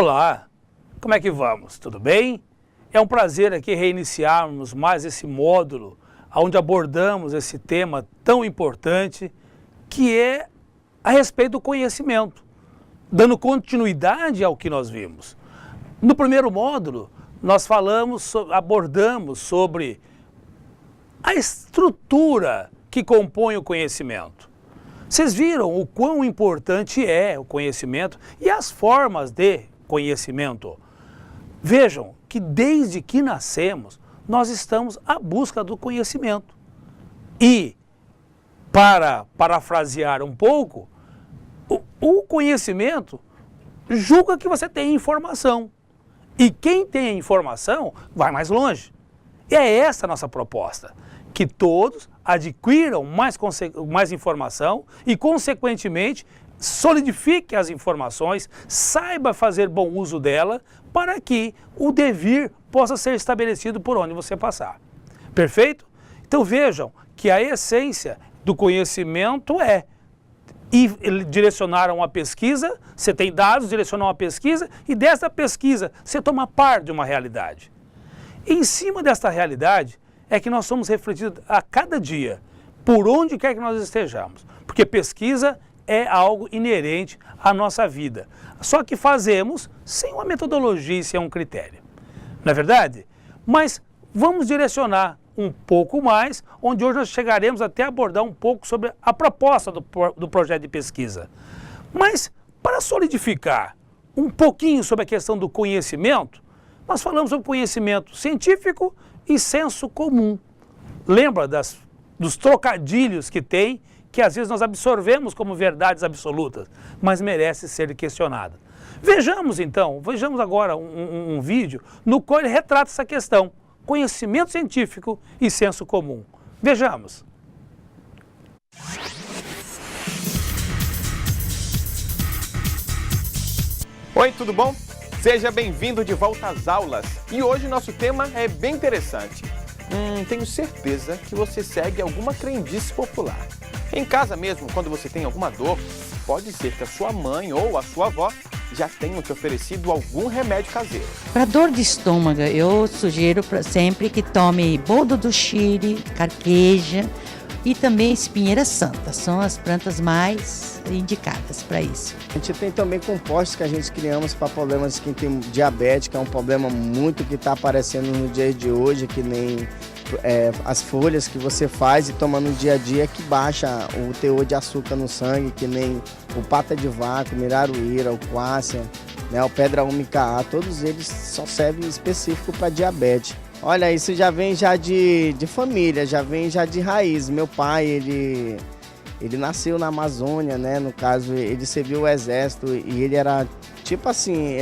Olá, como é que vamos? Tudo bem? É um prazer aqui reiniciarmos mais esse módulo onde abordamos esse tema tão importante que é a respeito do conhecimento, dando continuidade ao que nós vimos. No primeiro módulo, nós abordamos sobre a estrutura que compõe o conhecimento. Vocês viram o quão importante é o conhecimento e as formas de conhecimento. Vejam que desde que nascemos, nós estamos à busca do conhecimento. E, para parafrasear um pouco, o conhecimento julga que você tem informação. E quem tem informação vai mais longe. E é essa a nossa proposta, que todos adquiram mais informação e, consequentemente, solidifique as informações, saiba fazer bom uso dela para que o devir possa ser estabelecido por onde você passar. Perfeito? Então vejam que a essência do conhecimento é direcionar a uma pesquisa, você tem dados, direcionar uma pesquisa e dessa pesquisa você toma parte de uma realidade. E em cima desta realidade é que nós somos refletidos a cada dia, por onde quer que nós estejamos, porque pesquisa é algo inerente à nossa vida, só que fazemos sem uma metodologia e sem um critério, não é verdade? Mas vamos direcionar um pouco mais, onde hoje nós chegaremos até a abordar um pouco sobre a proposta do projeto de pesquisa. Mas, para solidificar um pouquinho sobre a questão do conhecimento, nós falamos sobre conhecimento científico e senso comum. Lembra dos trocadilhos que tem, que às vezes nós absorvemos como verdades absolutas, mas merece ser questionado. Vejamos então, agora um vídeo no qual ele retrata essa questão, conhecimento científico e senso comum. Vejamos. Oi, tudo bom? Seja bem-vindo de volta às aulas. E hoje nosso tema é bem interessante. Tenho certeza que você segue alguma crendice popular. Em casa mesmo, quando você tem alguma dor, pode ser que a sua mãe ou a sua avó já tenham te oferecido algum remédio caseiro. Para dor de estômago, eu sugiro sempre que tome boldo do Chile, carqueja e também espinheira santa. São as plantas mais indicadas para isso. A gente tem também compostos que a gente criamos para problemas de quem tem diabetes, que é um problema muito que está aparecendo no dia de hoje, que nem as folhas que você faz e toma no dia a dia, que baixa o teor de açúcar no sangue, que nem o pata de vaca, o miraruíra, o quássia, né, o pedra úmica A, todos eles só servem específico para diabetes. Olha, isso já vem já de família, já vem já de raiz. Meu pai, ele nasceu na Amazônia, né? No caso, ele serviu o exército e ele era tipo assim,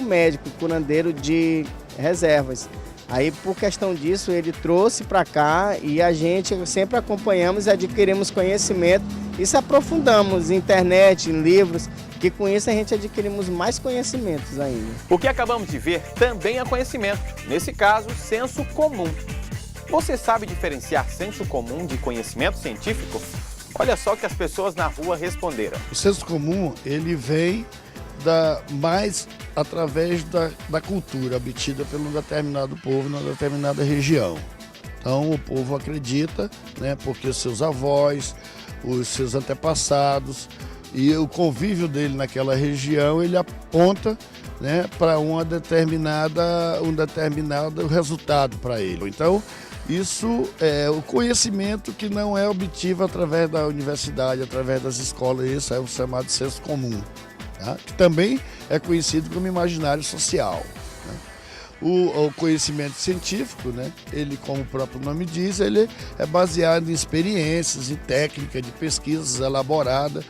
médico, curandeiro de reservas. Aí, por questão disso, ele trouxe para cá e a gente sempre acompanhamos e adquirimos conhecimento e se aprofundamos em internet, em livros, que com isso a gente adquirimos mais conhecimentos ainda. O que acabamos de ver também é conhecimento, nesse caso, senso comum. Você sabe diferenciar senso comum de conhecimento científico? Olha só o que as pessoas na rua responderam. O senso comum, ele vem mais através da cultura obtida por um determinado povo, numa determinada região. Então o povo acredita, né, porque os seus avós, os seus antepassados e o convívio dele naquela região, ele aponta, né, para um determinado resultado para ele. Então isso é o conhecimento que não é obtido através da universidade, através das escolas, isso é o chamado senso comum. Que também é conhecido como imaginário social. Né? O conhecimento científico, né? Ele, como o próprio nome diz, ele é baseado em experiências e técnicas de pesquisas elaboradas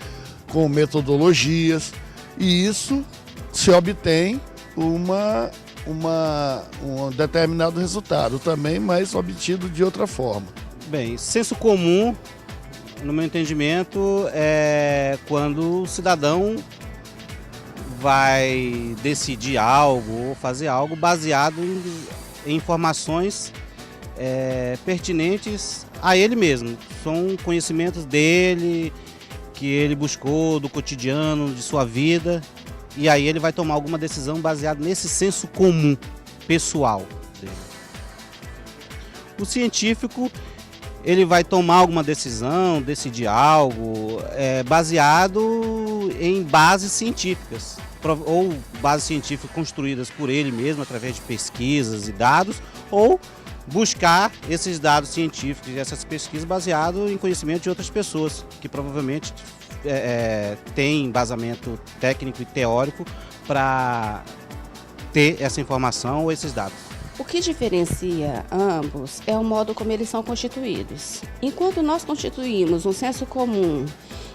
com metodologias, e isso se obtém um determinado resultado também, mas obtido de outra forma. Bem, senso comum, no meu entendimento, é quando o cidadão vai decidir algo ou fazer algo baseado em informações pertinentes a ele mesmo. São conhecimentos dele, que ele buscou do cotidiano, de sua vida, E aí ele vai tomar alguma decisão baseada nesse senso comum pessoal dele. O científico, ele vai tomar alguma decisão, decidir algo baseado em bases científicas, ou bases científicas construídas por ele mesmo através de pesquisas e dados, ou buscar esses dados científicos e essas pesquisas baseados em conhecimento de outras pessoas, que provavelmente têm embasamento técnico e teórico para ter essa informação ou esses dados. O que diferencia ambos é o modo como eles são constituídos. Enquanto nós constituímos um senso comum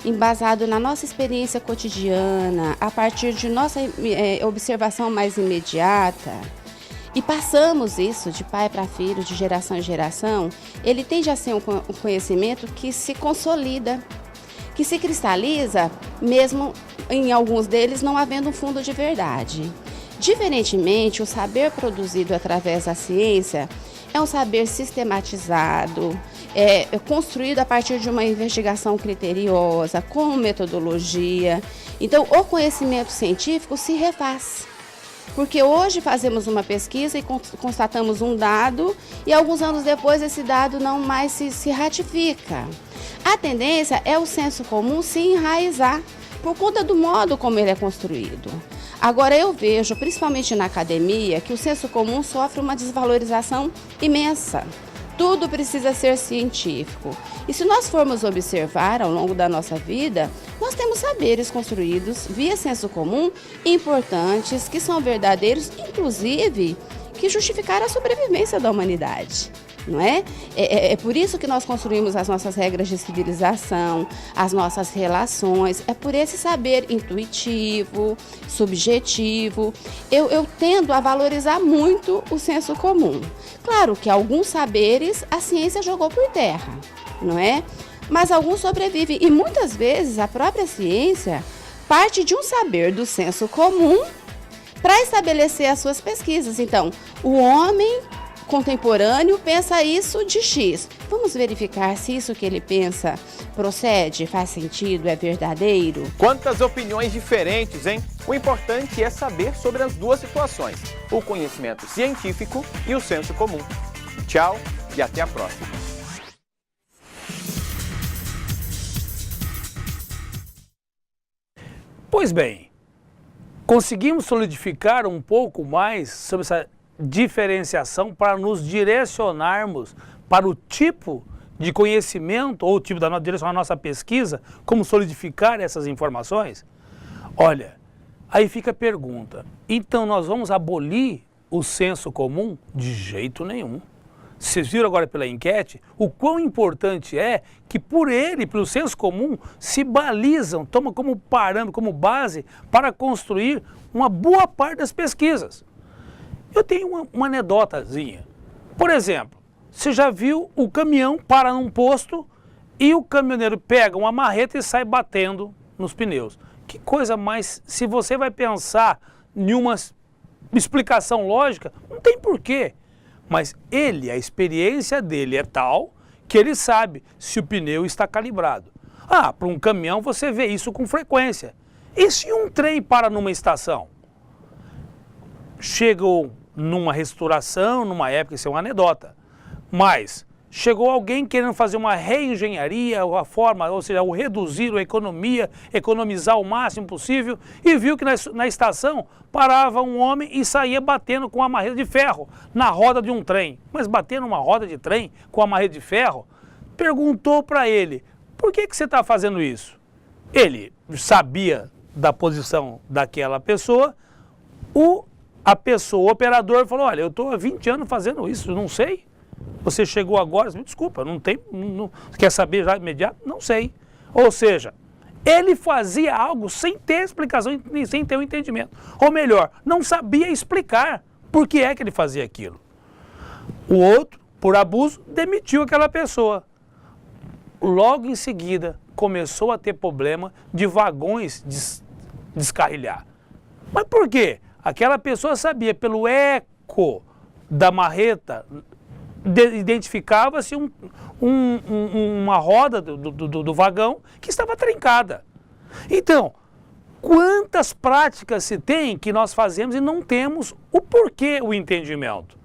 embasado na nossa experiência cotidiana, a partir de nossa observação mais imediata, e passamos isso de pai para filho, de geração em geração, ele tende a ser um conhecimento que se consolida, que se cristaliza, mesmo em alguns deles não havendo um fundo de verdade. Diferentemente, o saber produzido através da ciência é um saber sistematizado, construído a partir de uma investigação criteriosa, com metodologia. Então, o conhecimento científico se refaz. Porque hoje fazemos uma pesquisa e constatamos um dado e alguns anos depois esse dado não mais se ratifica. A tendência é o senso comum se enraizar por conta do modo como ele é construído. Agora eu vejo, principalmente na academia, que o senso comum sofre uma desvalorização imensa. Tudo precisa ser científico. E se nós formos observar ao longo da nossa vida, nós temos saberes construídos via senso comum importantes, que são verdadeiros, inclusive que justificaram a sobrevivência da humanidade. Não é? É por isso que nós construímos as nossas regras de civilização, as nossas relações, é por esse saber intuitivo, subjetivo. Eu tendo a valorizar muito o senso comum. Claro que alguns saberes a ciência jogou por terra, não é? Mas alguns sobrevivem e muitas vezes a própria ciência parte de um saber do senso comum para estabelecer as suas pesquisas. Então, o homem contemporâneo pensa isso de X. Vamos verificar se isso que ele pensa procede, faz sentido, é verdadeiro? Quantas opiniões diferentes, hein? O importante é saber sobre as duas situações, o conhecimento científico e o senso comum. Tchau e até a próxima. Pois bem, conseguimos solidificar um pouco mais sobre essa diferenciação para nos direcionarmos para o tipo de conhecimento ou o tipo da direcionar a nossa pesquisa, como solidificar essas informações? Olha, aí fica a pergunta, então nós vamos abolir o senso comum? De jeito nenhum. Vocês viram agora pela enquete o quão importante é que por ele, pelo senso comum, se balizam, tomam como parâmetro, como base para construir uma boa parte das pesquisas. Eu tenho uma anedotazinha. Por exemplo, você já viu o caminhão para num posto e o caminhoneiro pega uma marreta e sai batendo nos pneus. Que coisa mais, se você vai pensar em uma explicação lógica, não tem porquê. Mas ele, a experiência dele é tal que ele sabe se o pneu está calibrado. Ah, para um caminhão você vê isso com frequência. E se um trem para numa estação? Chegou numa restauração, numa época, isso é uma anedota, mas chegou alguém querendo fazer uma reengenharia, a forma, ou seja, o reduzir a economia, economizar o máximo possível, e viu que na estação parava um homem e saía batendo com uma marreta de ferro na roda de um trem. Mas bater numa roda de trem com a marreta de ferro, perguntou para ele, por que você está fazendo isso? Ele sabia da posição daquela pessoa, o operador falou, olha, eu estou há 20 anos fazendo isso, não sei. Você chegou agora, me desculpa, não tem, quer saber já imediato? Não sei. Ou seja, ele fazia algo sem ter explicação e sem ter um entendimento. Ou melhor, não sabia explicar por que é que ele fazia aquilo. O outro, por abuso, demitiu aquela pessoa. Logo em seguida, começou a ter problema de vagões descarrilhar. Mas por quê? Aquela pessoa sabia, pelo eco da marreta, identificava-se uma roda do vagão que estava trincada. Então, quantas práticas se tem que nós fazemos e não temos o porquê, o entendimento.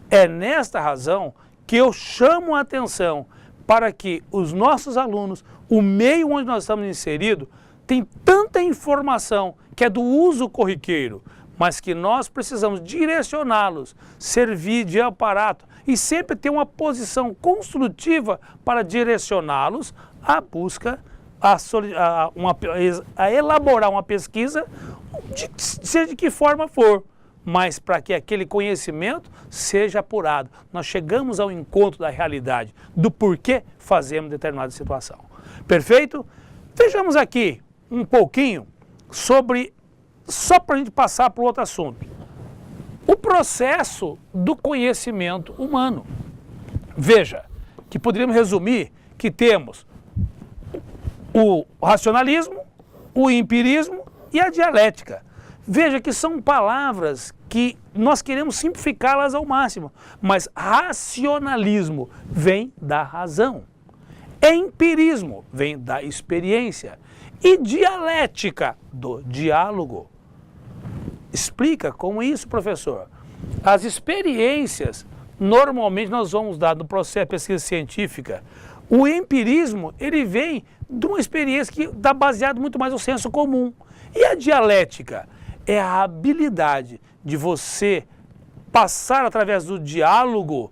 É nesta razão que eu chamo a atenção para que os nossos alunos, o meio onde nós estamos inseridos, tem tanta informação que é do uso corriqueiro, mas que nós precisamos direcioná-los, servir de aparato e sempre ter uma posição construtiva para direcioná-los à busca, a elaborar uma pesquisa, seja de que forma for, mas para que aquele conhecimento seja apurado. Nós chegamos ao encontro da realidade, do porquê fazemos determinada situação. Perfeito? Vejamos aqui um pouquinho sobre, só para a gente passar para o outro assunto, o processo do conhecimento humano. Veja, que poderíamos resumir que temos o racionalismo, o empirismo e a dialética. Veja que são palavras que nós queremos simplificá-las ao máximo, mas racionalismo vem da razão, empirismo vem da experiência e dialética do diálogo. Explica como isso, professor? As experiências, normalmente nós vamos dar no processo de pesquisa científica. O empirismo, ele vem de uma experiência que está baseada muito mais no senso comum. E a dialética é a habilidade de você passar através do diálogo.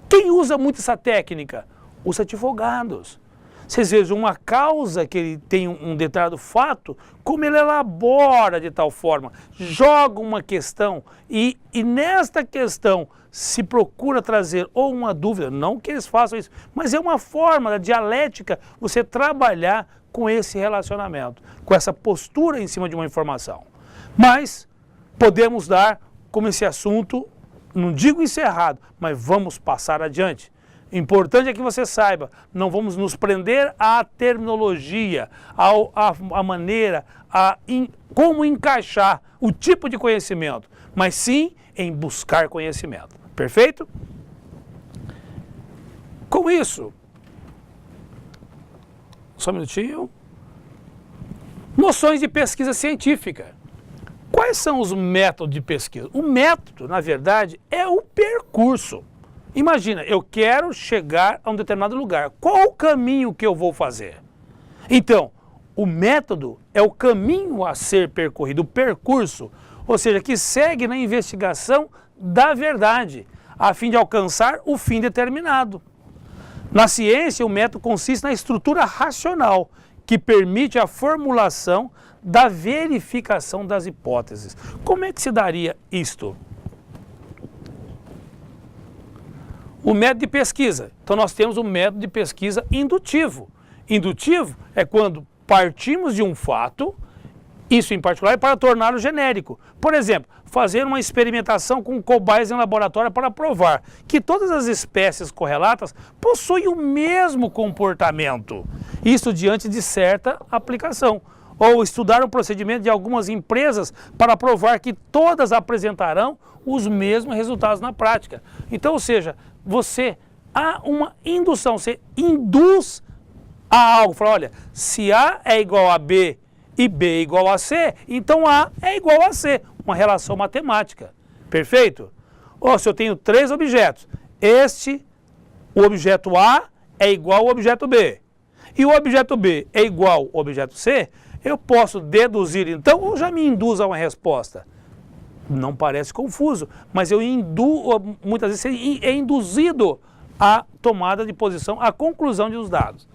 Quem usa muito essa técnica? Os advogados. Vocês vejam uma causa que ele tem um determinado fato, como ele elabora de tal forma, joga uma questão e nesta questão se procura trazer ou uma dúvida, não que eles façam isso, mas é uma forma da dialética você trabalhar com esse relacionamento, com essa postura em cima de uma informação. Mas podemos dar como esse assunto, não digo encerrado, mas vamos passar adiante. Importante é que você saiba, não vamos nos prender à terminologia, à maneira, como encaixar o tipo de conhecimento, mas sim em buscar conhecimento. Perfeito? Com isso, só um minutinho. Noções de pesquisa científica. Quais são os métodos de pesquisa? O método, na verdade, é o percurso. Imagina, eu quero chegar a um determinado lugar. Qual o caminho que eu vou fazer? Então, o método é o caminho a ser percorrido, o percurso, ou seja, que segue na investigação da verdade, a fim de alcançar o fim determinado. Na ciência, o método consiste na estrutura racional, que permite a formulação da verificação das hipóteses. Como é que se daria isto? O método de pesquisa. Então nós temos o método de pesquisa indutivo. Indutivo é quando partimos de um fato, isso em particular é para torná-lo genérico. Por exemplo, fazer uma experimentação com cobaias em laboratório para provar que todas as espécies correlatas possuem o mesmo comportamento. Isso diante de certa aplicação. Ou estudar o procedimento de algumas empresas para provar que todas apresentarão os mesmos resultados na prática. Então, ou seja, há uma indução, você induz a algo, fala, olha, se A é igual a B e B é igual a C, então A é igual a C, uma relação matemática, perfeito? Ou se eu tenho 3 objetos, o objeto A é igual ao objeto B, e o objeto B é igual ao objeto C, eu posso deduzir então, ou já me induz a uma resposta? Não parece confuso, mas muitas vezes é induzido à tomada de posição, à conclusão dos dados.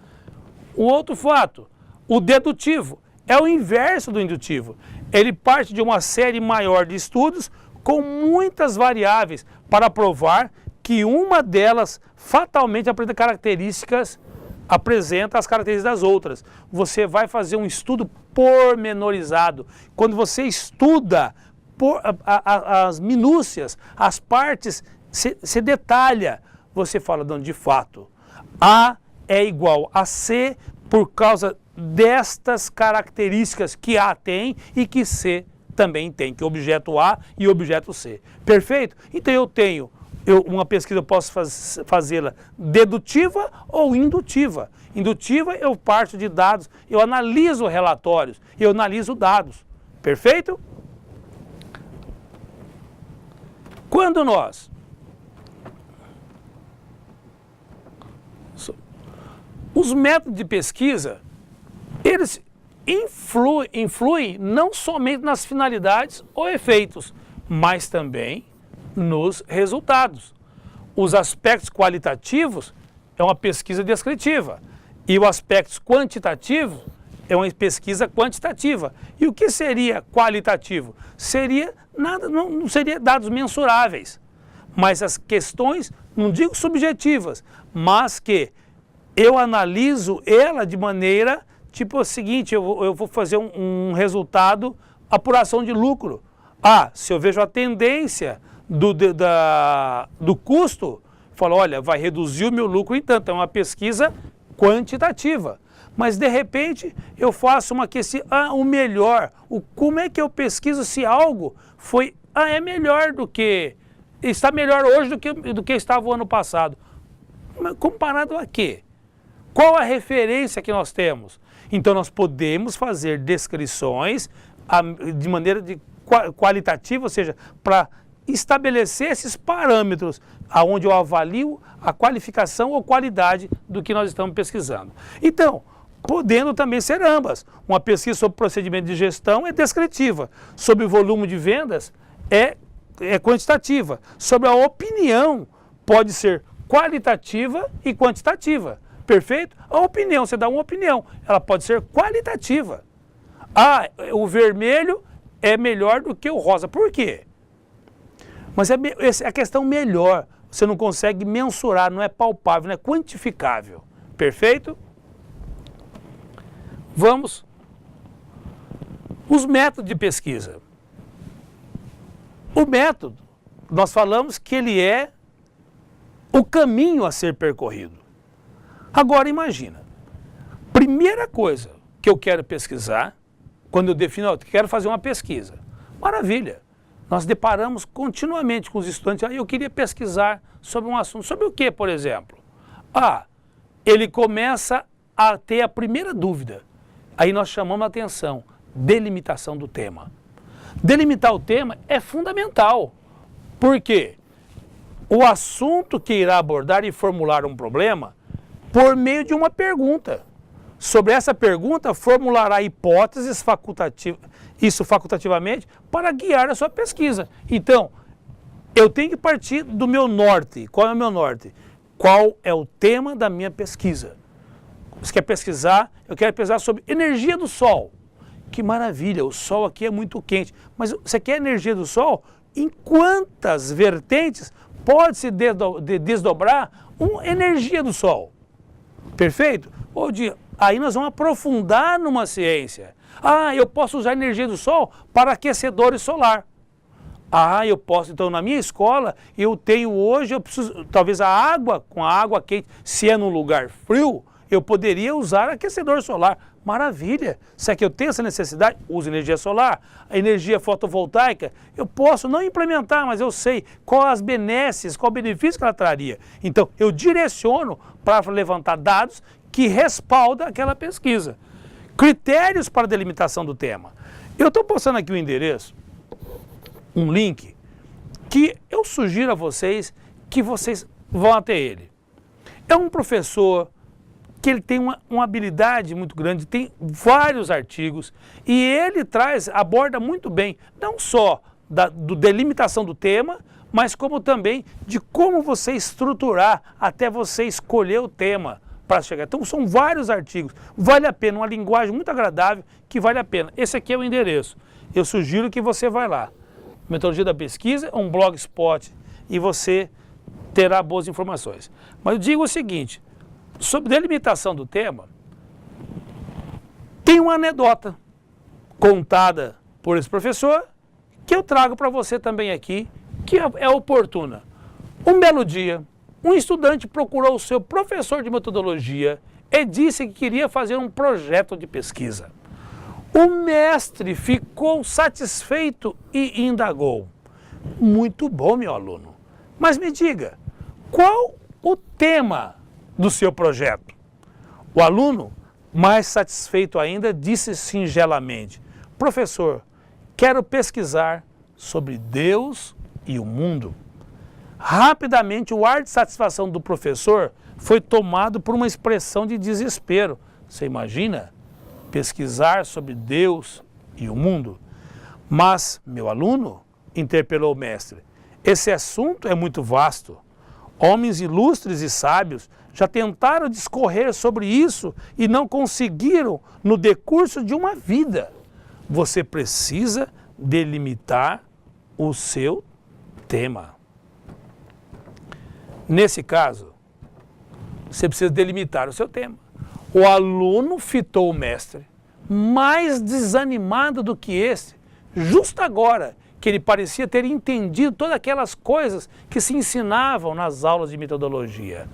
O outro fato, o dedutivo, é o inverso do indutivo. Ele parte de uma série maior de estudos com muitas variáveis para provar que uma delas fatalmente apresenta as características das outras. Você vai fazer um estudo pormenorizado. Quando você estuda as minúcias, as partes, se detalha, você fala, não, de fato, A é igual a C por causa destas características que A tem e que C também tem, que é objeto A e objeto C. Perfeito? Então eu tenho uma pesquisa eu posso fazê-la dedutiva ou indutiva. Indutiva, eu parto de dados, eu analiso relatórios, eu analiso dados. Perfeito? Quando nós os métodos de pesquisa, eles influem não somente nas finalidades ou efeitos, mas também nos resultados. Os aspectos qualitativos é uma pesquisa descritiva e o aspecto quantitativo é uma pesquisa quantitativa. E o que seria qualitativo? Seria nada, não seria dados mensuráveis, mas as questões, não digo subjetivas, mas que eu analiso ela de maneira, tipo o seguinte, eu vou fazer um resultado, apuração de lucro. Se eu vejo a tendência do custo, falo, olha, vai reduzir o meu lucro em tanto. É uma pesquisa quantitativa. Mas, de repente, eu faço uma questão, o melhor, como é que eu pesquiso se algo foi, é melhor do que, está melhor hoje do que estava o ano passado. Mas comparado a quê? Qual a referência que nós temos? Então, nós podemos fazer descrições de maneira qualitativa, ou seja, para estabelecer esses parâmetros aonde eu avalio a qualificação ou qualidade do que nós estamos pesquisando. Então, podendo também ser ambas. Uma pesquisa sobre procedimento de gestão é descritiva, sobre o volume de vendas é quantitativa, sobre a opinião pode ser qualitativa e quantitativa. Perfeito? A opinião, você dá uma opinião, ela pode ser qualitativa. O vermelho é melhor do que o rosa. Por quê? Mas é a questão melhor. Você não consegue mensurar, não é palpável, não é quantificável. Perfeito? Vamos. Os métodos de pesquisa. O método, nós falamos que ele é o caminho a ser percorrido. Agora imagina, primeira coisa que eu quero pesquisar, quando eu defino, eu quero fazer uma pesquisa. Maravilha, nós deparamos continuamente com os estudantes, eu queria pesquisar sobre um assunto, sobre o que, por exemplo? Ele começa a ter a primeira dúvida, aí nós chamamos a atenção, delimitação do tema. Delimitar o tema é fundamental, porque o assunto que irá abordar e formular um problema por meio de uma pergunta. Sobre essa pergunta, formulará hipóteses facultativamente para guiar a sua pesquisa. Então, eu tenho que partir do meu norte. Qual é o meu norte? Qual é o tema da minha pesquisa? Você quer pesquisar? Eu quero pesquisar sobre energia do Sol. Que maravilha, o Sol aqui é muito quente. Mas você quer energia do Sol? Em quantas vertentes pode se desdobrar uma energia do Sol? Perfeito? Aí nós vamos aprofundar numa ciência. Eu posso usar a energia do Sol para aquecedores solar. Eu posso. Então, na minha escola, eu tenho hoje, eu preciso, talvez com a água quente, se é num lugar frio, eu poderia usar aquecedor solar. Maravilha! Se é que eu tenho essa necessidade, uso energia solar. A energia fotovoltaica, eu posso não implementar, mas eu sei quais as benesses, qual o benefício que ela traria. Então, eu direciono para levantar dados que respaldam aquela pesquisa. Critérios para delimitação do tema. Eu estou postando aqui o endereço, um link, que eu sugiro a vocês que vocês vão até ele. É um professor que ele tem uma habilidade muito grande, tem vários artigos e ele aborda muito bem, não só da delimitação do tema, mas como também de como você estruturar até você escolher o tema para chegar. Então são vários artigos, vale a pena, uma linguagem muito agradável que vale a pena. Esse aqui é o endereço, eu sugiro que você vá lá. Metodologia da Pesquisa é um blogspot e você terá boas informações. Mas eu digo o seguinte, sobre delimitação do tema, tem uma anedota contada por esse professor que eu trago para você também aqui, que é oportuna. Um belo dia, um estudante procurou o seu professor de metodologia e disse que queria fazer um projeto de pesquisa. O mestre ficou satisfeito e indagou. Muito bom, meu aluno. Mas me diga, qual o tema do seu projeto? O aluno, mais satisfeito ainda, disse singelamente: professor, quero pesquisar sobre Deus e o mundo. Rapidamente, o ar de satisfação do professor foi tomado por uma expressão de desespero. Você imagina? Pesquisar sobre Deus e o mundo? Mas, meu aluno, interpelou o mestre, esse assunto é muito vasto. Homens ilustres e sábios já tentaram discorrer sobre isso e não conseguiram no decurso de uma vida. Você precisa delimitar o seu tema. Nesse caso, você precisa delimitar o seu tema. O aluno fitou o mestre, mais desanimado do que esse, justo agora que ele parecia ter entendido todas aquelas coisas que se ensinavam nas aulas de metodologia.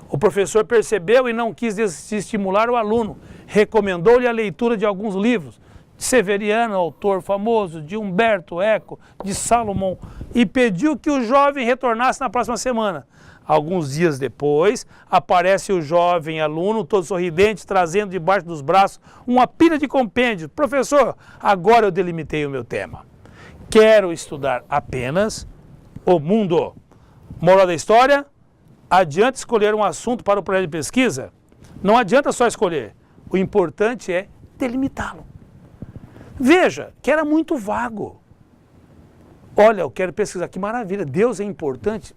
O professor percebeu e não quis estimular o aluno, recomendou-lhe a leitura de alguns livros, de Severiano, autor famoso, de Humberto Eco, de Salomão, e pediu que o jovem retornasse na próxima semana. Alguns dias depois, aparece o jovem aluno, todo sorridente, trazendo debaixo dos braços uma pilha de compêndios. Professor, agora eu delimitei o meu tema. Quero estudar apenas o mundo. Moral da história? Adianta escolher um assunto para o projeto de pesquisa? Não adianta só escolher. O importante é delimitá-lo. Veja que era muito vago. Olha, eu quero pesquisar. Que maravilha, Deus é importante.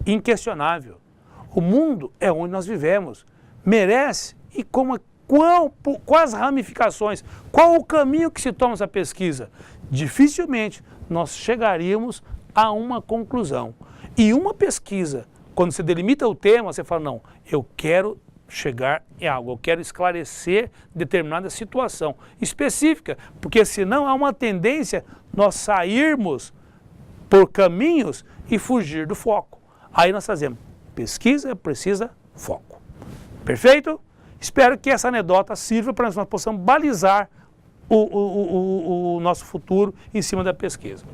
Inquestionável. O mundo é onde nós vivemos. Merece e quais ramificações, qual o caminho que se toma essa pesquisa? Dificilmente nós chegaríamos a uma conclusão. E uma pesquisa, quando você delimita o tema, você fala, não, eu quero chegar em algo, eu quero esclarecer determinada situação específica, porque senão há uma tendência nós sairmos por caminhos e fugir do foco. Aí nós fazemos, pesquisa precisa foco. Perfeito? Espero que essa anedota sirva para nós possamos balizar o nosso futuro em cima da pesquisa.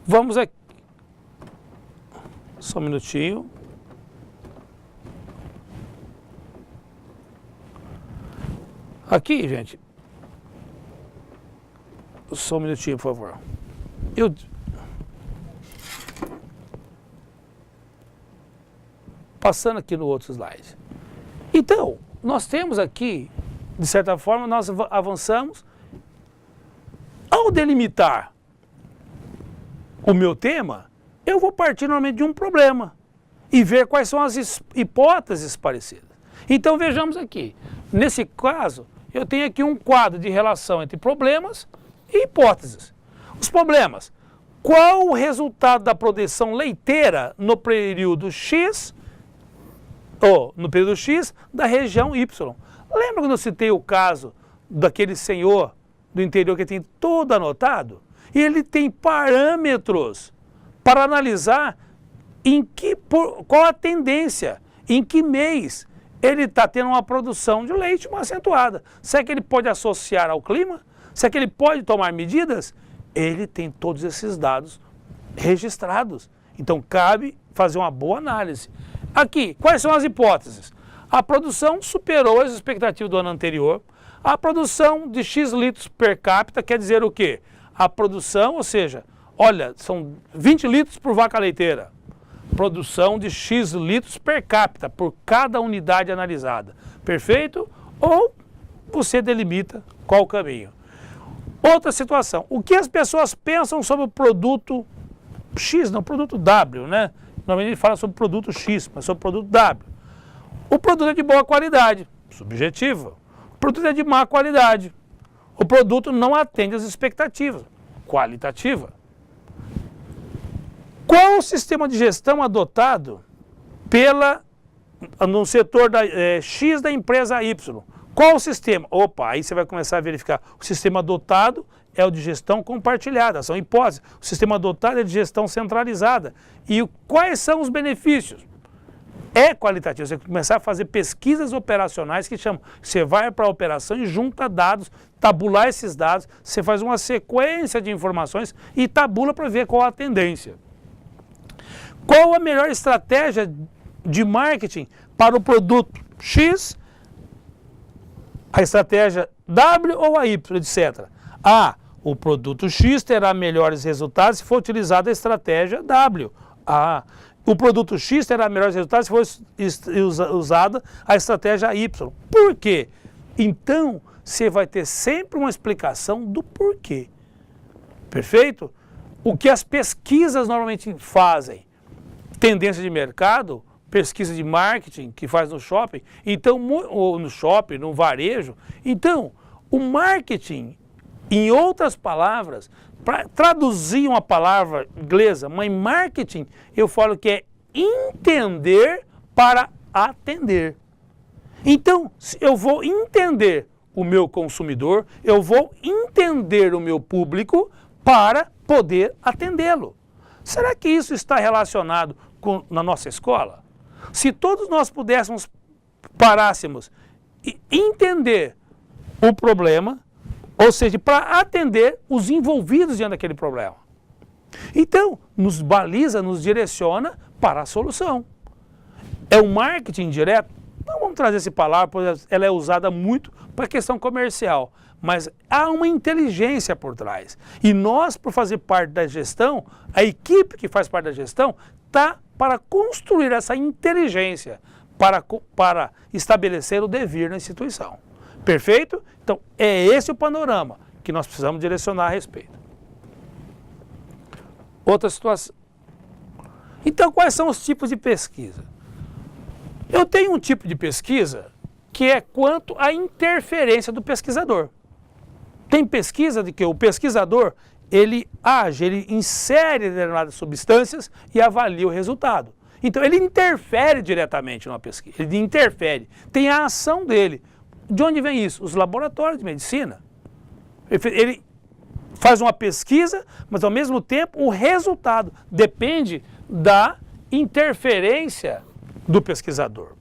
Vamos aqui. Só um minutinho. Aqui, gente. Só um minutinho, por favor. Passando aqui no outro slide. Então, nós temos aqui, de certa forma, nós avançamos. Ao delimitar o meu tema, eu vou partir normalmente de um problema e ver quais são as hipóteses parecidas. Então, vejamos aqui. Nesse caso, eu tenho aqui um quadro de relação entre problemas e hipóteses. Os problemas. Qual o resultado da produção leiteira no período X, ou no período X da região Y? Lembra quando eu citei o caso daquele senhor do interior que tem tudo anotado? E ele tem parâmetros para analisar qual a tendência, em que mês ele está tendo uma produção de leite mais acentuada. Será que ele pode associar ao clima? Será que ele pode tomar medidas? Ele tem todos esses dados registrados. Então, cabe fazer uma boa análise. Aqui, quais são as hipóteses? A produção superou as expectativas do ano anterior. A produção de X litros per capita quer dizer o quê? A produção, ou seja, olha, são 20 litros por vaca leiteira. Produção de X litros per capita por cada unidade analisada. Perfeito? Ou você delimita qual o caminho. Outra situação, o que as pessoas pensam sobre o produto X, não, produto W, né? Normalmente ele fala sobre o produto X, mas sobre o produto W. O produto é de boa qualidade, subjetiva. O produto é de má qualidade. O produto não atende às expectativas, qualitativa. Qual o sistema de gestão adotado no setor X da empresa Y? Qual o sistema? Opa, aí você vai começar a verificar. O sistema adotado é o de gestão compartilhada, são hipóteses. O sistema adotado é de gestão centralizada. E quais são os benefícios? é qualitativo. Você começar a fazer pesquisas operacionais que chamam. Você vai para a operação e junta dados, tabular esses dados, você faz uma sequência de informações e tabula para ver qual a tendência. Qual a melhor estratégia de marketing para o produto X, a estratégia W ou a Y, etc. O produto X terá melhores resultados se for utilizada a estratégia W. O produto X terá melhores resultados se for usada a estratégia Y. Por quê? Então, você vai ter sempre uma explicação do porquê. Perfeito? O que as pesquisas normalmente fazem? Tendência de mercado, pesquisa de marketing que faz no shopping, então, ou no shopping, no varejo. Então, o marketing, em outras palavras, para traduzir uma palavra inglesa, mas marketing, eu falo que é entender para atender. Então, eu vou entender o meu consumidor, eu vou entender o meu público para poder atendê-lo. Será que isso está relacionado na nossa escola? Se todos nós parássemos e entender o problema, ou seja, para atender os envolvidos diante daquele problema. Então, nos baliza, nos direciona para a solução. É o marketing direto? Não vamos trazer essa palavra, pois ela é usada muito para a questão comercial. Mas há uma inteligência por trás. E nós, por fazer parte da gestão, a equipe que faz parte da gestão, está para construir essa inteligência, para estabelecer o devir na instituição. Perfeito? Então, é esse o panorama que nós precisamos direcionar a respeito. Outra situação. Então, quais são os tipos de pesquisa? Eu tenho um tipo de pesquisa que é quanto à interferência do pesquisador. Tem pesquisa de que o pesquisador, ele age, ele insere determinadas substâncias e avalia o resultado. Então, ele interfere diretamente numa pesquisa, ele interfere, tem a ação dele. De onde vem isso? Os laboratórios de medicina. Ele faz uma pesquisa, mas ao mesmo tempo o resultado depende da interferência do pesquisador.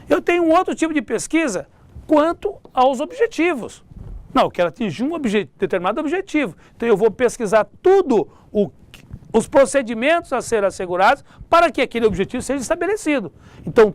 Eu tenho um outro tipo de pesquisa quanto aos objetivos. Não, eu quero atingir um determinado objetivo. Então eu vou pesquisar os procedimentos a serem assegurados para que aquele objetivo seja estabelecido. Então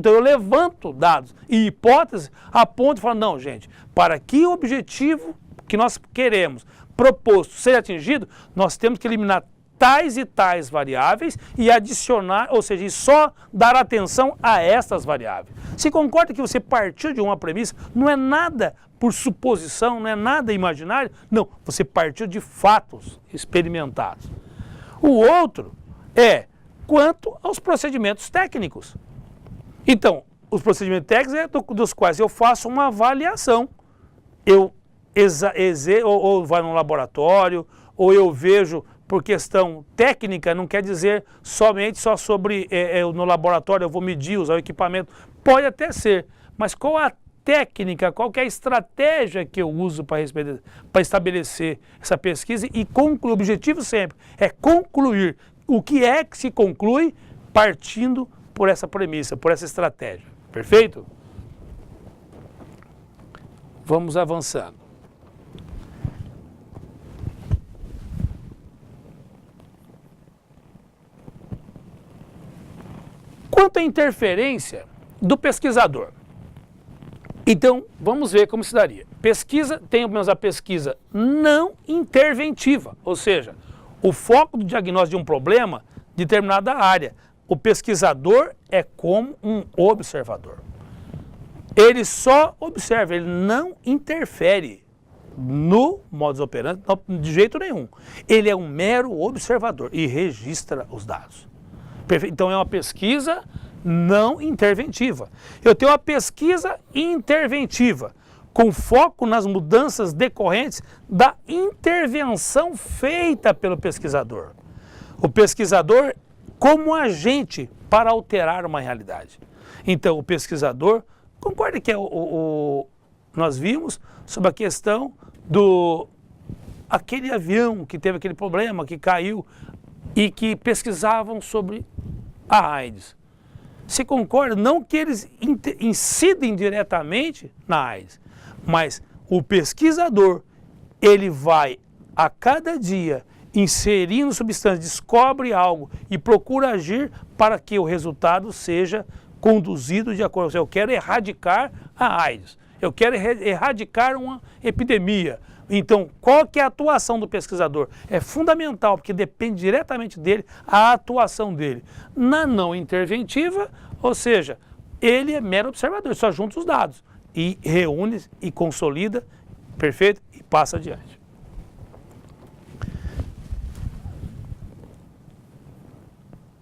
eu levanto dados e hipóteses a ponto de falar, não, gente, para que o objetivo que nós queremos proposto seja atingido, nós temos que eliminar tais e tais variáveis e adicionar, ou seja, só dar atenção a estas variáveis. Se concorda que você partiu de uma premissa, não é nada por suposição, não é nada imaginário, não, você partiu de fatos experimentados. O outro é quanto aos procedimentos técnicos. Então, os procedimentos técnicos é dos quais eu faço uma avaliação. Eu ou vai num laboratório, ou eu vejo por questão técnica, não quer dizer somente só sobre no laboratório eu vou medir, usar o equipamento. Pode até ser, mas qual a técnica, qual que é a estratégia que eu uso para estabelecer essa pesquisa e concluir? O objetivo sempre é concluir. O que é que se conclui partindo por essa premissa, por essa estratégia. Perfeito? Vamos avançando. Quanto à interferência do pesquisador. Então, vamos ver como se daria. Temos a pesquisa não interventiva, ou seja, o foco do diagnóstico de um problema de determinada área. O pesquisador é como um observador. Ele só observa, ele não interfere no modus operandi de jeito nenhum. Ele é um mero observador e registra os dados. Então é uma pesquisa não interventiva. Eu tenho uma pesquisa interventiva, com foco nas mudanças decorrentes da intervenção feita pelo pesquisador. O pesquisador como agente para alterar uma realidade. Então o pesquisador, concorda que nós vimos sobre a questão aquele avião que teve aquele problema, que caiu, e que pesquisavam sobre a AIDS. Você concorda? Não que eles incidem diretamente na AIDS, mas o pesquisador, ele vai a cada dia inserindo substâncias, descobre algo e procura agir para que o resultado seja conduzido de acordo. Eu quero erradicar a AIDS, eu quero erradicar uma epidemia. Então, qual que é a atuação do pesquisador? É fundamental, porque depende diretamente dele a atuação dele. Na não interventiva, ou seja, ele é mero observador, só junta os dados e reúne e consolida, perfeito, e passa adiante.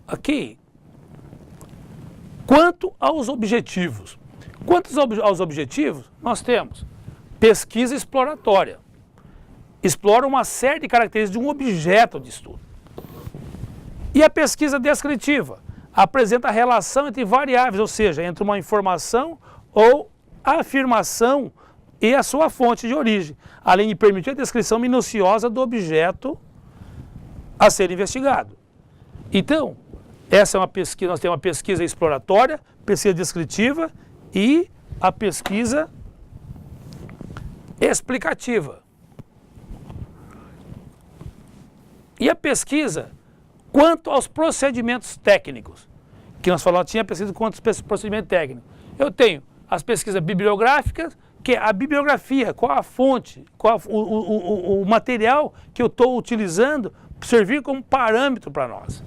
Aqui, quanto aos objetivos. Quanto aos objetivos, nós temos pesquisa exploratória. Explora uma série de características de um objeto de estudo. E a pesquisa descritiva apresenta a relação entre variáveis, ou seja, entre uma informação ou afirmação e a sua fonte de origem, além de permitir a descrição minuciosa do objeto a ser investigado. Então, essa é uma pesquisa, nós temos uma pesquisa exploratória, pesquisa descritiva e a pesquisa explicativa. E a pesquisa quanto aos procedimentos técnicos, que nós falamos, tinha pesquisa quanto aos procedimentos técnicos. Eu tenho as pesquisas bibliográficas, que é a bibliografia, qual a fonte, qual o material que eu estou utilizando, servir como parâmetro para nós.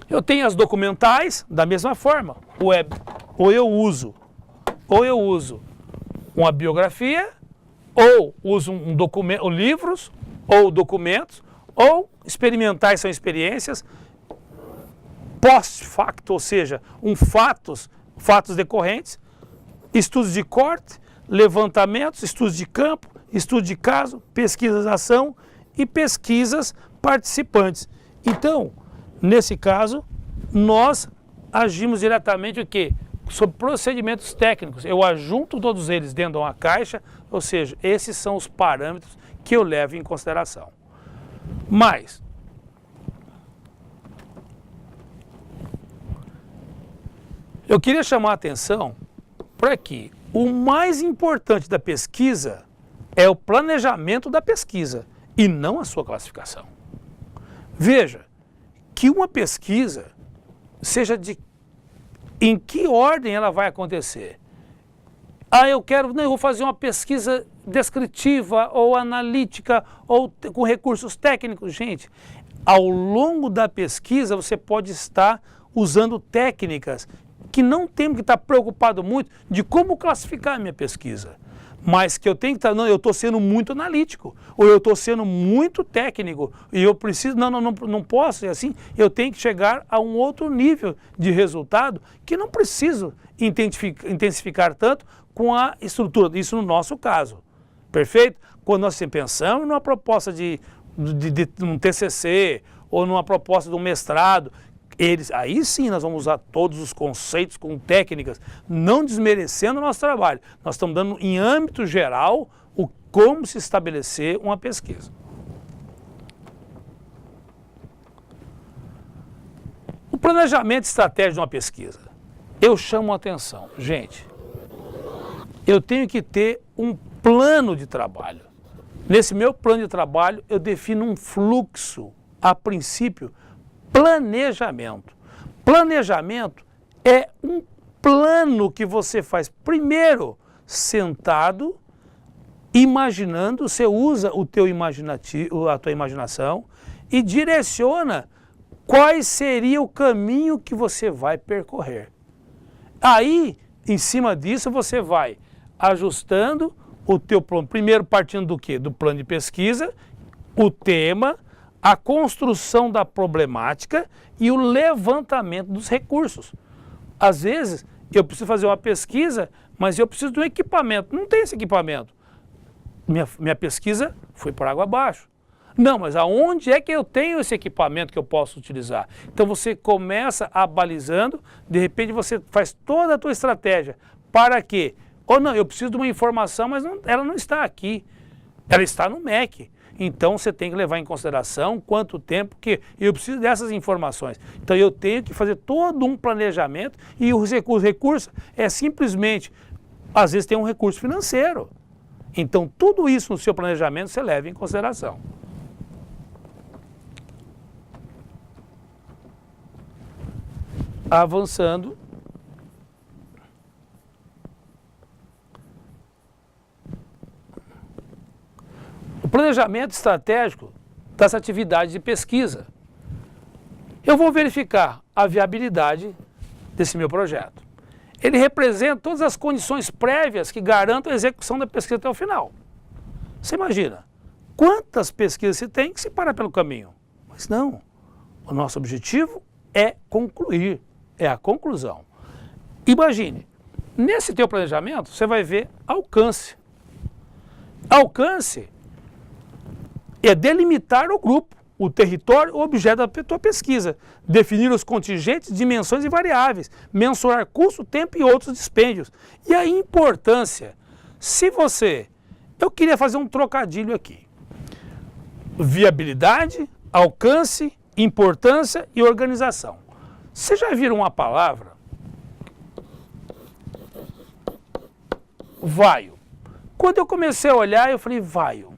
Eu tenho as documentais, da mesma forma, ou eu uso uma biografia, ou uso um documento, ou livros, ou documentos, ou experimentais são experiências, post-facto, ou seja, fatos decorrentes, estudos de corte, levantamentos, estudos de campo, estudo de caso, pesquisas de ação e pesquisas participantes. Então, nesse caso, nós agimos diretamente o quê? Sobre procedimentos técnicos. Eu ajunto todos eles dentro de uma caixa, ou seja, esses são os parâmetros que eu levo em consideração. Mas, eu queria chamar a atenção para que o mais importante da pesquisa é o planejamento da pesquisa e não a sua classificação. Veja, que uma pesquisa seja em que ordem ela vai acontecer. Eu vou fazer uma pesquisa descritiva ou analítica ou com recursos técnicos. Gente, ao longo da pesquisa você pode estar usando técnicas que não temos que estar preocupado muito de como classificar a minha pesquisa. Mas que eu tenho que estar, eu estou sendo muito analítico, ou eu estou sendo muito técnico, e eu preciso, não posso ser assim, eu tenho que chegar a um outro nível de resultado que não preciso intensificar tanto com a estrutura, isso no nosso caso, perfeito? Quando nós pensamos numa proposta de um TCC, ou numa proposta de um mestrado, aí sim nós vamos usar todos os conceitos com técnicas, não desmerecendo o nosso trabalho. Nós estamos dando em âmbito geral como se estabelecer uma pesquisa. O planejamento estratégico de uma pesquisa. Eu chamo a atenção. Gente, eu tenho que ter um plano de trabalho. Nesse meu plano de trabalho, eu defino um fluxo, a princípio, planejamento. Planejamento é um plano que você faz primeiro sentado, imaginando, você usa o teu imaginativo, a tua imaginação e direciona qual seria o caminho que você vai percorrer. Aí, em cima disso, você vai ajustando o teu plano, primeiro partindo do quê? Do plano de pesquisa, o tema, a construção da problemática e o levantamento dos recursos. Às vezes, eu preciso fazer uma pesquisa, mas eu preciso de um equipamento. Não tem esse equipamento. Minha pesquisa foi por água abaixo. Não, mas aonde é que eu tenho esse equipamento que eu posso utilizar? Então você começa balizando, de repente você faz toda a tua estratégia. Para quê? Ou não, eu preciso de uma informação, mas ela não está aqui. Ela está no MEC. Então você tem que levar em consideração quanto tempo que eu preciso dessas informações. Então eu tenho que fazer todo um planejamento e os recursos é simplesmente, às vezes tem um recurso financeiro. Então tudo isso no seu planejamento você leva em consideração. Avançando. O planejamento estratégico das atividades de pesquisa. Eu vou verificar a viabilidade desse meu projeto. Ele representa todas as condições prévias que garantam a execução da pesquisa até o final. Você imagina, quantas pesquisas se tem que se parar pelo caminho? Mas não, o nosso objetivo é concluir, é a conclusão. Imagine, nesse teu planejamento você vai ver alcance. Alcance é delimitar o grupo, o território, o objeto da tua pesquisa, definir os contingentes, dimensões e variáveis, mensurar custo, tempo e outros dispêndios. E a importância, eu queria fazer um trocadilho aqui. Viabilidade, alcance, importância e organização. Vocês já viram uma palavra? Vaio. Quando eu comecei a olhar, eu falei, vaio.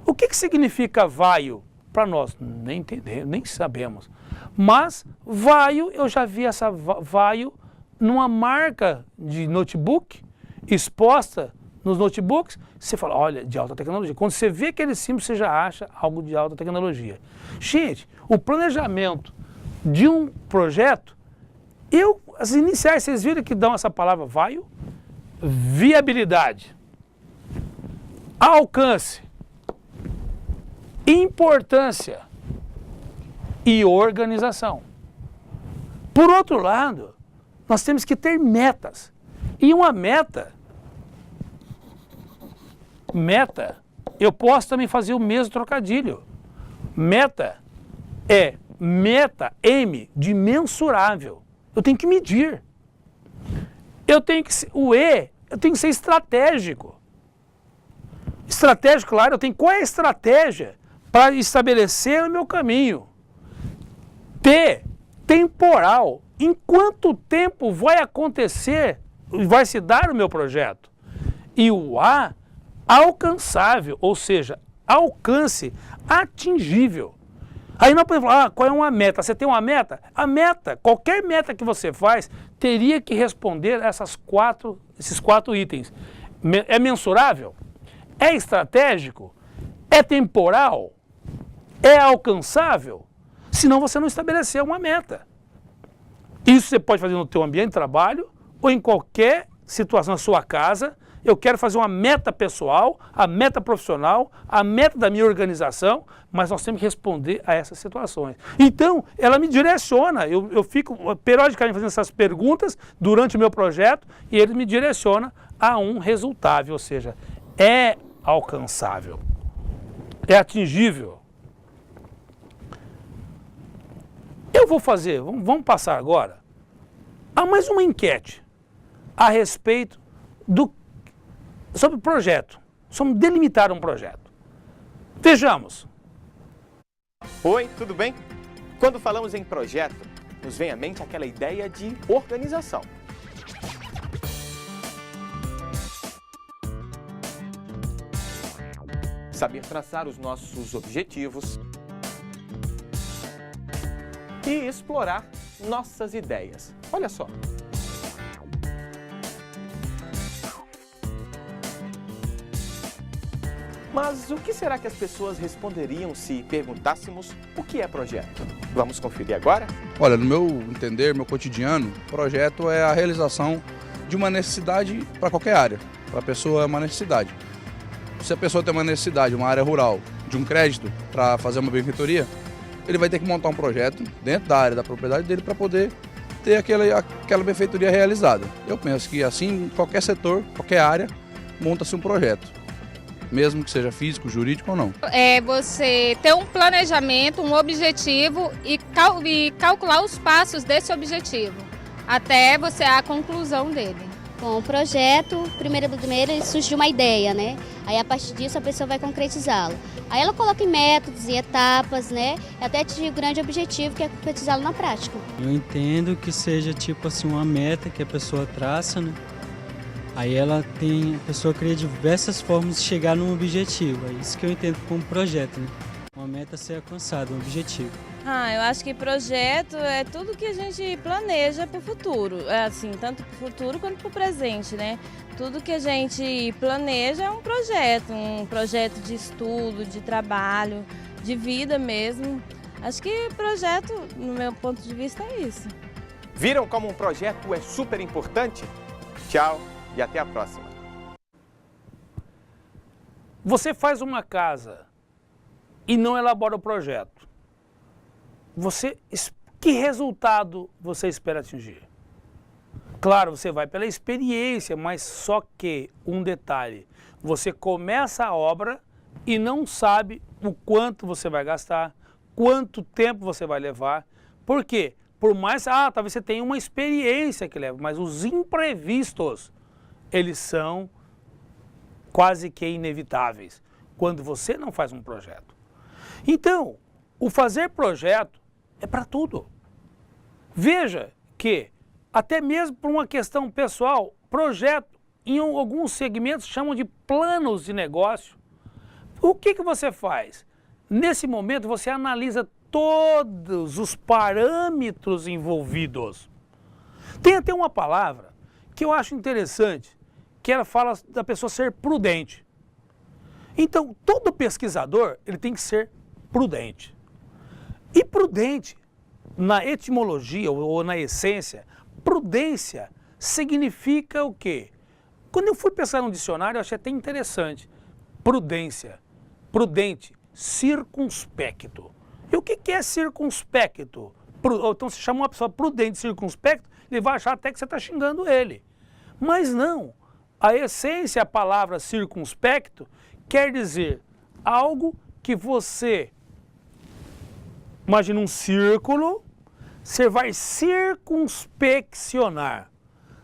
O que significa vaio? Para nós, nem entendemos, nem sabemos. Mas vaio, eu já vi essa vaio numa marca de notebook, exposta nos notebooks. Você fala, olha, de alta tecnologia. Quando você vê aquele símbolo, você já acha algo de alta tecnologia. Gente, o planejamento de um projeto, as iniciais, vocês viram que dão essa palavra vaio? Viabilidade, alcance, importância e organização. Por outro lado, nós temos que ter metas. E uma meta, eu posso também fazer o mesmo trocadilho. Meta é M de mensurável. Eu tenho que medir. Eu tenho que ser estratégico. Estratégico, claro, qual é a estratégia para estabelecer o meu caminho? Temporal. Em quanto tempo vai acontecer, vai se dar o meu projeto? E o A, alcançável, ou seja, alcance, atingível. Aí nós podemos falar, qual é uma meta? Você tem uma meta? A meta, qualquer meta que você faz, teria que responder a esses quatro itens. É mensurável? É estratégico? É temporal? É alcançável? Senão você não estabeleceu uma meta. Isso você pode fazer no teu ambiente de trabalho ou em qualquer situação na sua casa. Eu quero fazer uma meta pessoal, a meta profissional, a meta da minha organização, mas nós temos que responder a essas situações. Então, ela me direciona, eu fico periodicamente fazendo essas perguntas durante o meu projeto e ele me direciona a um resultado, ou seja, é alcançável, é atingível. Eu vou fazer, vamos passar agora a mais uma enquete a respeito sobre o projeto, sobre delimitar um projeto. Vejamos. Oi, tudo bem? Quando falamos em projeto, nos vem à mente aquela ideia de organização. Saber traçar os nossos objetivos e explorar nossas ideias. Olha só. Mas o que será que as pessoas responderiam se perguntássemos o que é projeto? Vamos conferir agora? Olha, no meu entender, meu cotidiano, projeto é a realização de uma necessidade para qualquer área. Para a pessoa é uma necessidade. Se a pessoa tem uma necessidade, uma área rural, de um crédito para fazer uma benfeitoria, ele vai ter que montar um projeto dentro da área da propriedade dele para poder ter aquela benfeitoria realizada. Eu penso que assim, em qualquer setor, qualquer área, monta-se um projeto, mesmo que seja físico, jurídico ou não. É você ter um planejamento, um objetivo e calcular os passos desse objetivo, até você a conclusão dele. Bom, o projeto, primeiro surge uma ideia, né? Aí a partir disso a pessoa vai concretizá-lo. Aí ela coloca em métodos e etapas, né? Até atingir o grande objetivo, que é concretizá-lo na prática. Eu entendo que seja tipo assim uma meta que a pessoa traça, né? Aí a pessoa cria diversas formas de chegar num objetivo. É isso que eu entendo como projeto, né? Uma meta a ser alcançada, um objetivo. Eu acho que projeto é tudo que a gente planeja para o futuro, assim, tanto para o futuro quanto para o presente, né? Tudo que a gente planeja é um projeto de estudo, de trabalho, de vida mesmo. Acho que projeto, no meu ponto de vista, é isso. Viram como um projeto é super importante? Tchau e até a próxima. Você faz uma casa e não elabora o projeto. Que resultado você espera atingir? Claro, você vai pela experiência, mas só que um detalhe, você começa a obra e não sabe o quanto você vai gastar, quanto tempo você vai levar. Por quê? Por mais, talvez você tenha uma experiência que leva, mas os imprevistos, eles são quase que inevitáveis quando você não faz um projeto. Então, o fazer projeto é para tudo. Veja que, até mesmo por uma questão pessoal, projeto, em alguns segmentos, chamam de planos de negócio. O que você faz? Nesse momento, você analisa todos os parâmetros envolvidos. Tem até uma palavra que eu acho interessante, que ela fala da pessoa ser prudente. Então, todo pesquisador, ele tem que ser prudente. E prudente, na etimologia ou na essência, prudência significa o quê? Quando eu fui pensar no dicionário, eu achei até interessante. Prudência, prudente, circunspecto. E o que é circunspecto? Então, se chama uma pessoa prudente, circunspecto, ele vai achar até que você está xingando ele. Mas não. A essência, a palavra circunspecto, quer dizer algo que você... Imagina um círculo, você vai circunspeccionar.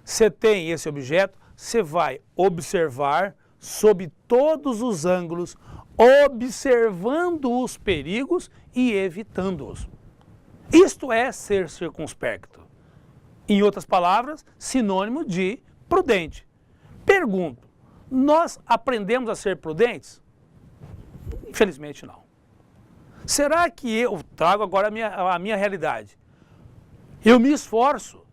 Você tem esse objeto, você vai observar sob todos os ângulos, observando os perigos e evitando-os. Isto é ser circunspecto. Em outras palavras, sinônimo de prudente. Pergunto, nós aprendemos a ser prudentes? Infelizmente não. Será que eu trago agora a minha realidade? Eu me esforço,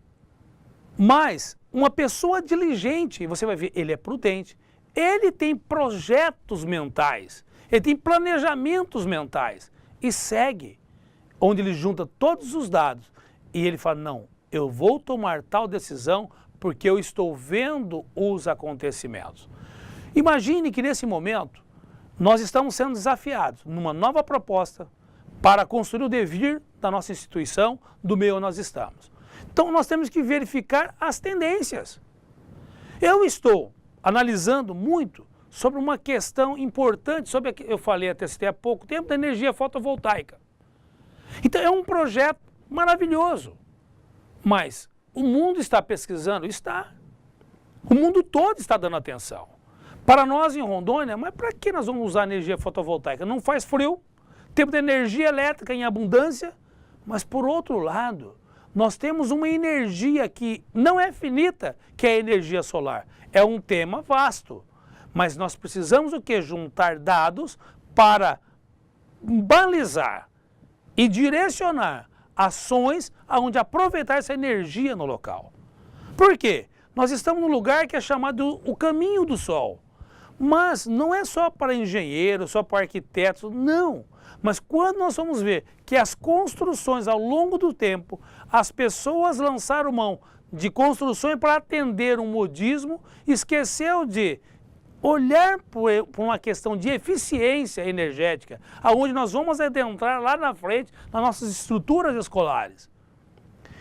mas uma pessoa diligente, você vai ver, ele é prudente, ele tem projetos mentais, ele tem planejamentos mentais e segue, onde ele junta todos os dados e ele fala, não, eu vou tomar tal decisão porque eu estou vendo os acontecimentos. Imagine que nesse momento, nós estamos sendo desafiados numa nova proposta para construir o devir da nossa instituição, do meio onde nós estamos. Então, nós temos que verificar as tendências. Eu estou analisando muito sobre uma questão importante, sobre a que eu falei até há pouco tempo, da energia fotovoltaica. Então, é um projeto maravilhoso, mas o mundo está pesquisando? Está. O mundo todo está dando atenção. Para nós em Rondônia, mas para que nós vamos usar energia fotovoltaica? Não faz frio, temos energia elétrica em abundância, mas por outro lado, nós temos uma energia que não é finita, que é a energia solar. É um tema vasto, mas nós precisamos o quê? Juntar dados para balizar e direcionar ações aonde aproveitar essa energia no local. Por quê? Nós estamos num lugar que é chamado o caminho do sol. Mas não é só para engenheiros, só para arquitetos, não. Mas quando nós vamos ver que as construções ao longo do tempo, as pessoas lançaram mão de construções para atender um modismo, esqueceu de olhar por uma questão de eficiência energética, aonde nós vamos adentrar lá na frente nas nossas estruturas escolares.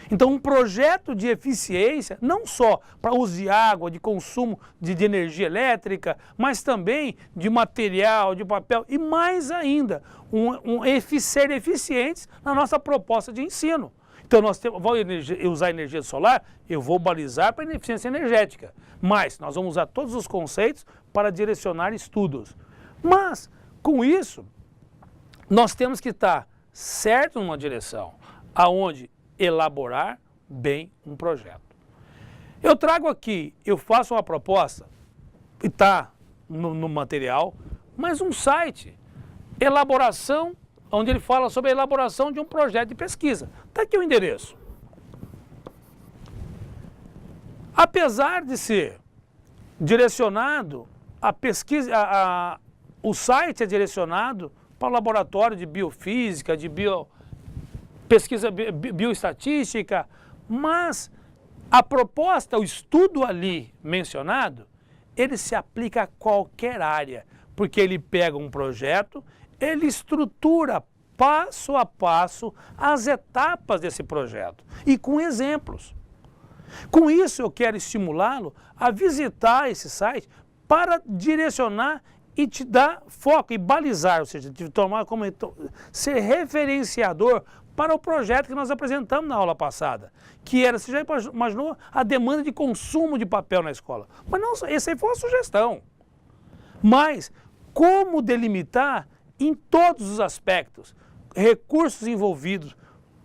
Então, um projeto de eficiência, não só para uso de água, de consumo de energia elétrica, mas também de material, de papel e mais ainda, ser eficientes na nossa proposta de ensino. Então, nós vamos usar energia solar, eu vou balizar para a eficiência energética, mas nós vamos usar todos os conceitos para direcionar estudos. Mas, com isso, nós temos que estar certo numa direção, aonde elaborar bem um projeto. Eu trago aqui, eu faço uma proposta, e está no material, mas um site, elaboração, onde ele fala sobre a elaboração de um projeto de pesquisa. Está aqui o endereço. Apesar de ser direcionado, a pesquisa, o site é direcionado para o laboratório de biofísica, de pesquisa bioestatística, mas a proposta, o estudo ali mencionado, ele se aplica a qualquer área, porque ele pega um projeto, ele estrutura passo a passo as etapas desse projeto e com exemplos. Com isso eu quero estimulá-lo a visitar esse site para direcionar e te dar foco e balizar, ou seja, de tomar como ser referenciador para o projeto que nós apresentamos na aula passada, que era, você já imaginou, a demanda de consumo de papel na escola. Mas não, essa aí foi uma sugestão. Mas como delimitar em todos os aspectos, recursos envolvidos,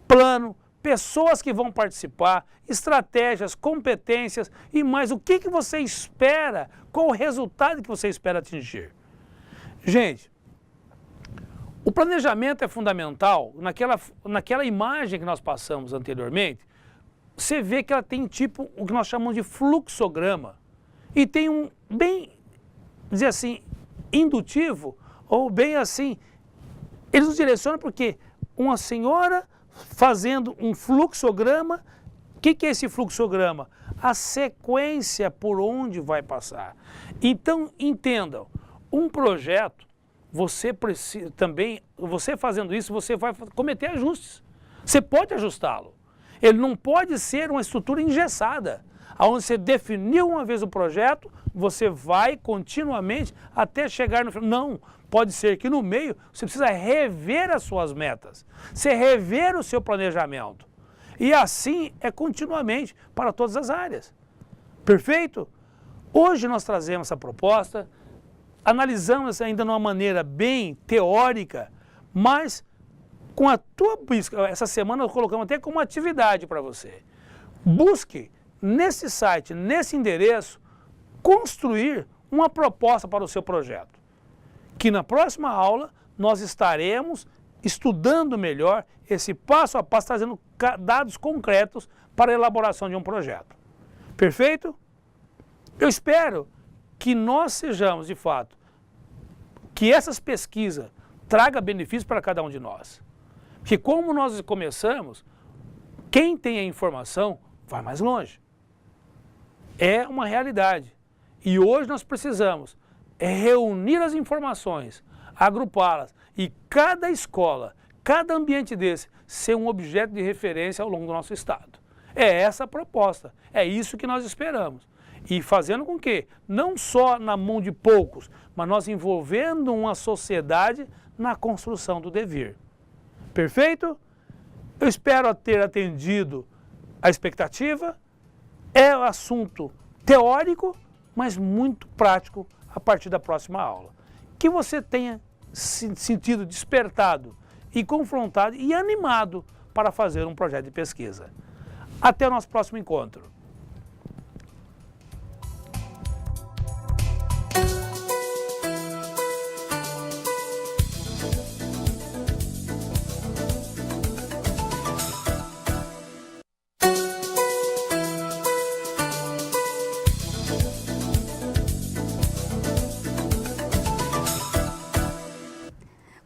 plano, pessoas que vão participar, estratégias, competências e mais o que você espera, qual o resultado que você espera atingir. Gente, o planejamento é fundamental. Naquela imagem que nós passamos anteriormente, você vê que ela tem tipo o que nós chamamos de fluxograma e tem um bem, dizer assim, indutivo ou bem assim, eles nos direcionam porque uma senhora fazendo um fluxograma, o que é esse fluxograma? A sequência por onde vai passar. Então, entendam, um projeto, você precisa também, você fazendo isso, você vai cometer ajustes. Você pode ajustá-lo. Ele não pode ser uma estrutura engessada, onde você definiu uma vez o projeto, você vai continuamente até chegar no final. Não, pode ser que no meio você precisa rever as suas metas, você rever o seu planejamento. E assim é continuamente para todas as áreas. Perfeito? Hoje nós trazemos essa proposta, analisamos ainda de uma maneira bem teórica, mas com a tua busca, essa semana nós colocamos até como atividade para você. Busque nesse site, nesse endereço, construir uma proposta para o seu projeto. Que na próxima aula nós estaremos estudando melhor esse passo a passo, trazendo dados concretos para a elaboração de um projeto. Perfeito? Eu espero que nós sejamos, de fato, que essas pesquisas tragam benefícios para cada um de nós. Porque como nós começamos, quem tem a informação vai mais longe. É uma realidade. E hoje nós precisamos reunir as informações, agrupá-las e cada escola, cada ambiente desse ser um objeto de referência ao longo do nosso estado. É essa a proposta, é isso que nós esperamos. E fazendo com que, não só na mão de poucos, mas nós envolvendo uma sociedade na construção do devir. Perfeito? Eu espero ter atendido a expectativa. É um assunto teórico, mas muito prático a partir da próxima aula. Que você tenha se sentido despertado e confrontado e animado para fazer um projeto de pesquisa. Até o nosso próximo encontro.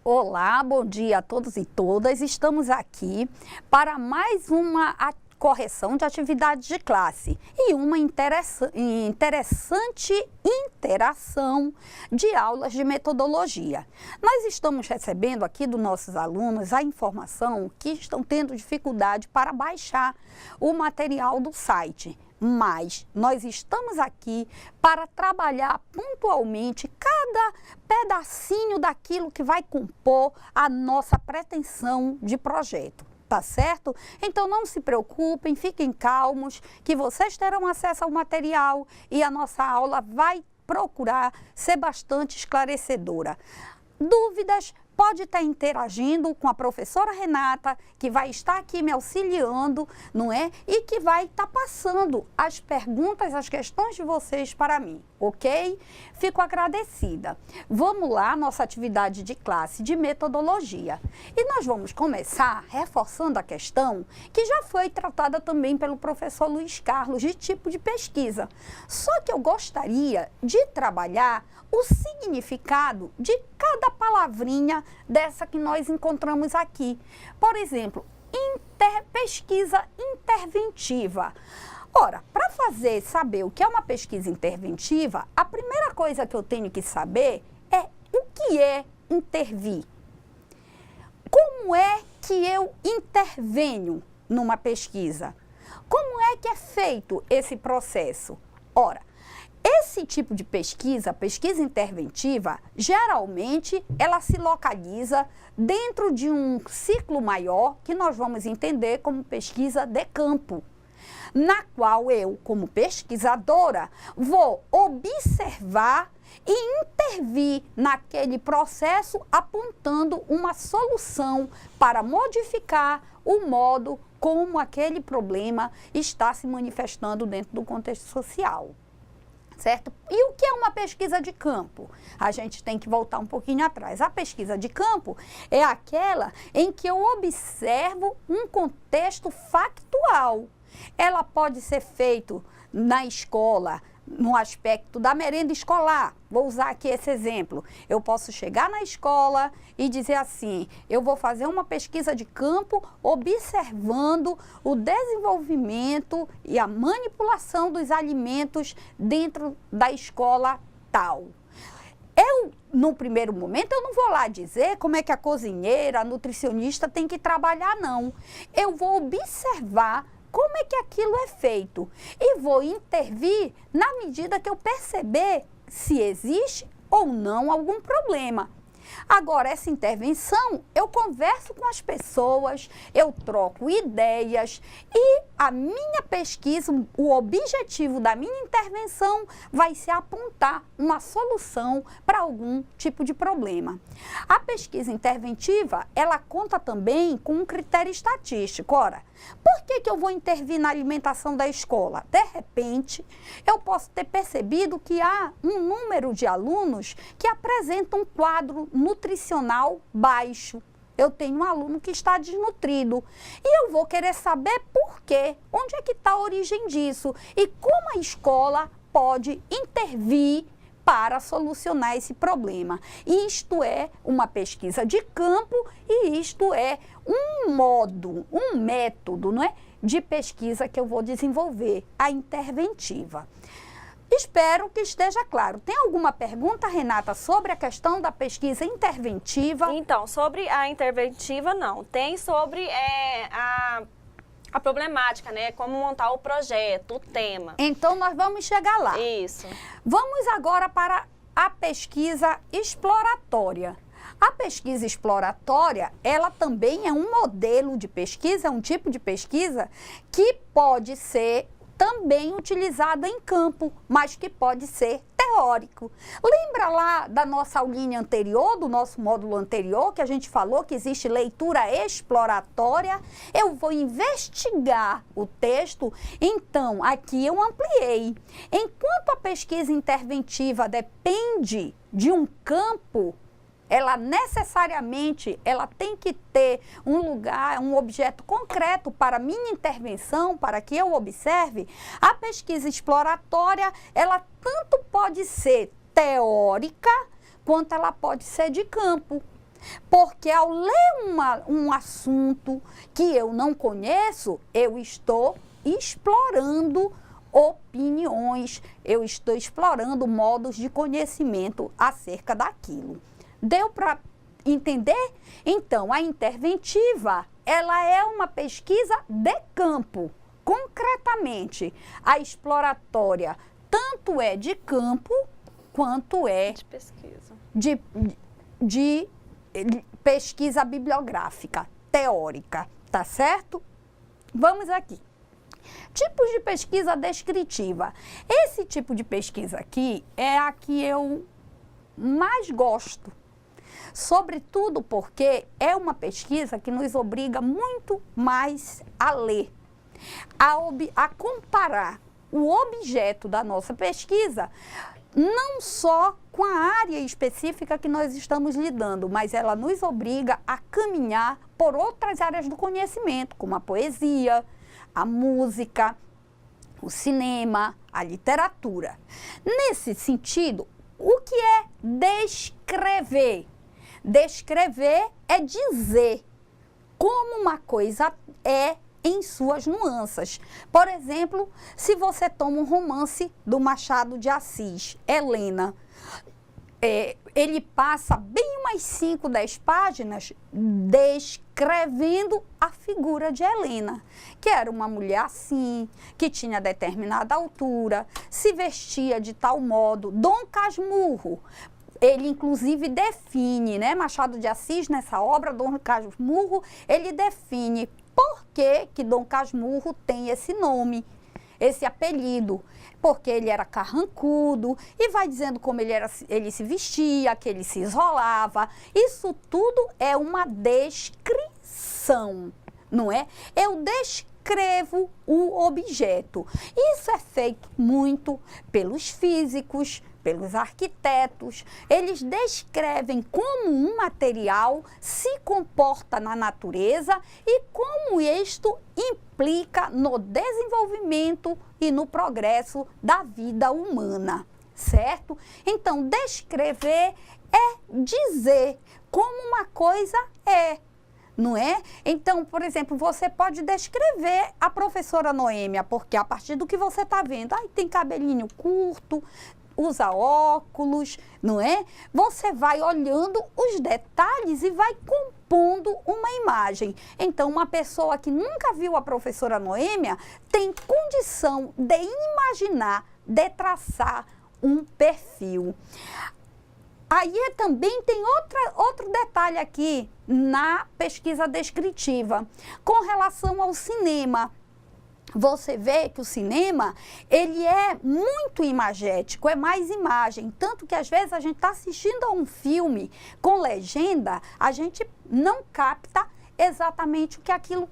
Olá, bom dia a todos e todas. Estamos aqui para mais uma correção de atividades de classe e uma interessante interação de aulas de metodologia. Nós estamos recebendo aqui dos nossos alunos a informação que estão tendo dificuldade para baixar o material do site. Mas nós estamos aqui para trabalhar pontualmente cada pedacinho daquilo que vai compor a nossa pretensão de projeto, tá certo? Então não se preocupem, fiquem calmos, que vocês terão acesso ao material e a nossa aula vai procurar ser bastante esclarecedora. Dúvidas, pode estar interagindo com a professora Renata, que vai estar aqui me auxiliando, não é? E que vai estar passando as perguntas, as questões de vocês para mim, ok? Fico agradecida. Vamos lá, nossa atividade de classe de metodologia. E nós vamos começar reforçando a questão que já foi tratada também pelo professor Luiz Carlos, de tipo de pesquisa. Só que eu gostaria de trabalhar o significado de cada palavrinha dessa que nós encontramos aqui. Por exemplo, pesquisa interventiva. Ora, para saber o que é uma pesquisa interventiva, a primeira coisa que eu tenho que saber é o que é intervir. Como é que eu intervenho numa pesquisa? Como é que é feito esse processo? Ora, esse tipo de pesquisa, pesquisa interventiva, geralmente ela se localiza dentro de um ciclo maior que nós vamos entender como pesquisa de campo, na qual eu, como pesquisadora, vou observar e intervir naquele processo apontando uma solução para modificar o modo como aquele problema está se manifestando dentro do contexto social. Certo? E o que é uma pesquisa de campo? A gente tem que voltar um pouquinho atrás. A pesquisa de campo é aquela em que eu observo um contexto factual. Ela pode ser feita na escola, no aspecto da merenda escolar. Vou usar aqui esse exemplo. Eu posso chegar na escola e dizer assim, eu vou fazer uma pesquisa de campo observando o desenvolvimento e a manipulação dos alimentos dentro da escola tal. No primeiro momento, eu não vou lá dizer como é que a cozinheira, a nutricionista tem que trabalhar, não. Eu vou observar como é que aquilo é feito e vou intervir na medida que eu perceber se existe ou não algum problema. Agora, essa intervenção, eu converso com as pessoas, eu troco ideias e a minha pesquisa, o objetivo da minha intervenção vai ser apontar uma solução para algum tipo de problema. A pesquisa interventiva, ela conta também com um critério estatístico. Ora, por que eu vou intervir na alimentação da escola? De repente, eu posso ter percebido que há um número de alunos que apresentam um quadro nutricional baixo. Eu tenho um aluno que está desnutrido e eu vou querer saber por quê, onde é que está a origem disso e como a escola pode intervir para solucionar esse problema. Isto é uma pesquisa de campo e isto é um modo, um método, não é, de pesquisa que eu vou desenvolver, a interventiva. Espero que esteja claro. Tem alguma pergunta, Renata, sobre a questão da pesquisa interventiva? Então, sobre a interventiva, não. Tem sobre a problemática, né? Como montar o projeto, o tema. Então, nós vamos chegar lá. Isso. Vamos agora para a pesquisa exploratória. A pesquisa exploratória, ela também é um modelo de pesquisa, é um tipo de pesquisa que pode ser também utilizada em campo, mas que pode ser teórico. Lembra lá da nossa aulinha anterior, do nosso módulo anterior, que a gente falou que existe leitura exploratória? Eu vou investigar o texto, então aqui eu ampliei. Enquanto a pesquisa interventiva depende de um campo, ela necessariamente tem que ter um lugar, um objeto concreto para minha intervenção, para que eu observe. A pesquisa exploratória, ela tanto pode ser teórica, quanto ela pode ser de campo. Porque ao ler um assunto que eu não conheço, eu estou explorando opiniões, eu estou explorando modos de conhecimento acerca daquilo. Deu para entender? Então, a interventiva, ela é uma pesquisa de campo. Concretamente, a exploratória tanto é de campo, quanto é de pesquisa. De pesquisa bibliográfica, teórica, tá certo? Vamos aqui. Tipos de pesquisa descritiva. Esse tipo de pesquisa aqui é a que eu mais gosto. Sobretudo porque é uma pesquisa que nos obriga muito mais a ler, a comparar o objeto da nossa pesquisa, não só com a área específica que nós estamos lidando, mas ela nos obriga a caminhar por outras áreas do conhecimento, como a poesia, a música, o cinema, a literatura. Nesse sentido, o que é descrever? Descrever é dizer como uma coisa é em suas nuances. Por exemplo, se você toma um romance do Machado de Assis, Helena, ele passa bem umas 5, 10 páginas descrevendo a figura de Helena, que era uma mulher assim, que tinha determinada altura, se vestia de tal modo. Dom Casmurro, ele inclusive define, né, Machado de Assis, nessa obra, Dom Casmurro, ele define por que Dom Casmurro tem esse nome, esse apelido, porque ele era carrancudo, e vai dizendo como ele se vestia, que ele se isolava. Isso tudo é uma descrição, não é? Eu descrevo o objeto. Isso é feito muito pelos físicos, pelos arquitetos. Eles descrevem como um material se comporta na natureza e como isto implica no desenvolvimento e no progresso da vida humana, certo? Então, descrever é dizer como uma coisa é, não é? Então, por exemplo, você pode descrever a professora Noêmia, porque a partir do que você está vendo, tem cabelinho curto, usa óculos, não é? Você vai olhando os detalhes e vai compondo uma imagem. Então, uma pessoa que nunca viu a professora Noêmia tem condição de imaginar, de traçar um perfil. Aí também tem outro detalhe aqui na pesquisa descritiva, com relação ao cinema. Você vê que o cinema, ele é muito imagético, é mais imagem. Tanto que às vezes a gente está assistindo a um filme com legenda, a gente não capta exatamente o que aquilo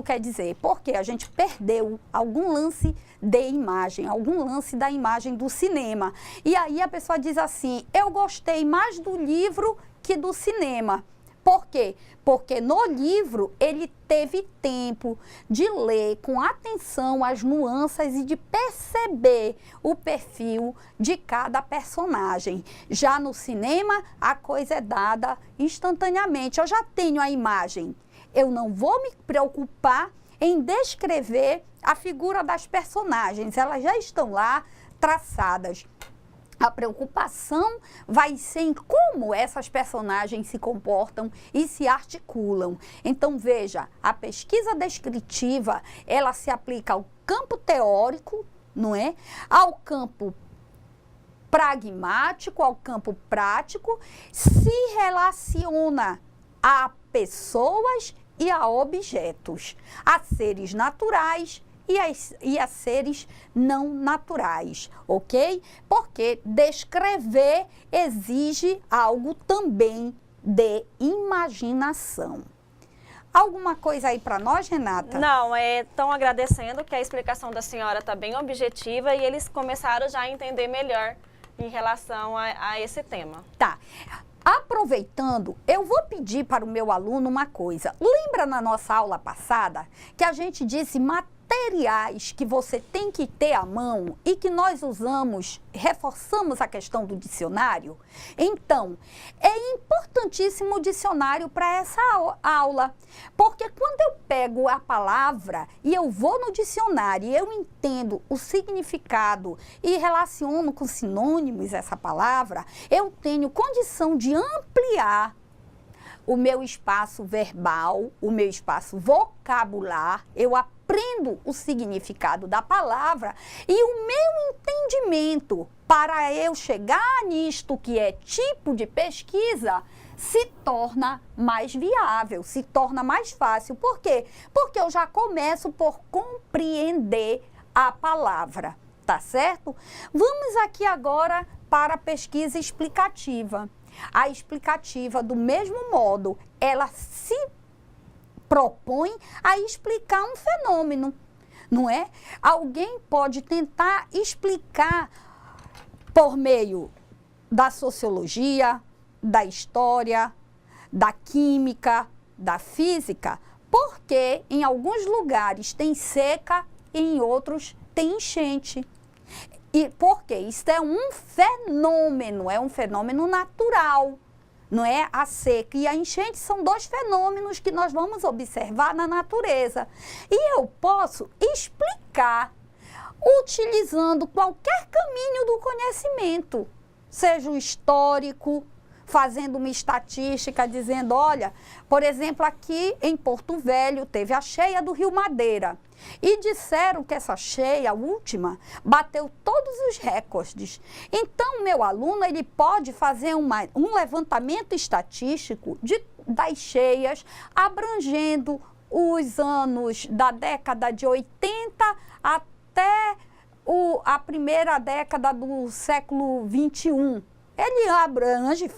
quer dizer, porque a gente perdeu algum lance de imagem, algum lance da imagem do cinema. E aí a pessoa diz assim, eu gostei mais do livro que do cinema. Por quê? Porque no livro ele teve tempo de ler com atenção as nuances e de perceber o perfil de cada personagem. Já no cinema, a coisa é dada instantaneamente. Eu já tenho a imagem. Eu não vou me preocupar em descrever a figura das personagens. Elas já estão lá traçadas. A preocupação vai ser em como essas personagens se comportam e se articulam. Então, veja, a pesquisa descritiva, ela se aplica ao campo teórico, não é? Ao campo pragmático, ao campo prático, se relaciona a pessoas e a objetos, a seres naturais e a seres não naturais, ok? Porque descrever exige algo também de imaginação. Alguma coisa aí para nós, Renata? Não, estão agradecendo que a explicação da senhora está bem objetiva e eles começaram já a entender melhor em relação a esse tema. Tá. Aproveitando, eu vou pedir para o meu aluno uma coisa. Lembra na nossa aula passada que a gente disse materiais que você tem que ter à mão e que nós usamos, reforçamos a questão do dicionário? Então, é importantíssimo o dicionário para essa aula, porque quando eu pego a palavra e eu vou no dicionário e eu entendo o significado e relaciono com sinônimos essa palavra, eu tenho condição de ampliar o meu espaço verbal, o meu espaço vocabular, eu aprendo o significado da palavra e o meu entendimento para eu chegar nisto que é tipo de pesquisa se torna mais viável, se torna mais fácil. Por quê? Porque eu já começo por compreender a palavra, tá certo? Vamos aqui agora para a pesquisa explicativa. A explicativa, do mesmo modo, ela se propõe a explicar um fenômeno, não é? Alguém pode tentar explicar por meio da sociologia, da história, da química, da física, porque em alguns lugares tem seca e em outros tem enchente. E por quê? Isso é um fenômeno natural, não é? A seca e a enchente são dois fenômenos que nós vamos observar na natureza. E eu posso explicar utilizando qualquer caminho do conhecimento, seja o histórico, fazendo uma estatística, dizendo, olha, por exemplo, aqui em Porto Velho teve a cheia do Rio Madeira. E disseram que essa cheia, a última, bateu todos os recordes. Então, meu aluno, ele pode fazer um levantamento estatístico das cheias, abrangendo os anos da década de 80 até a primeira década do século 21. Ele abrange,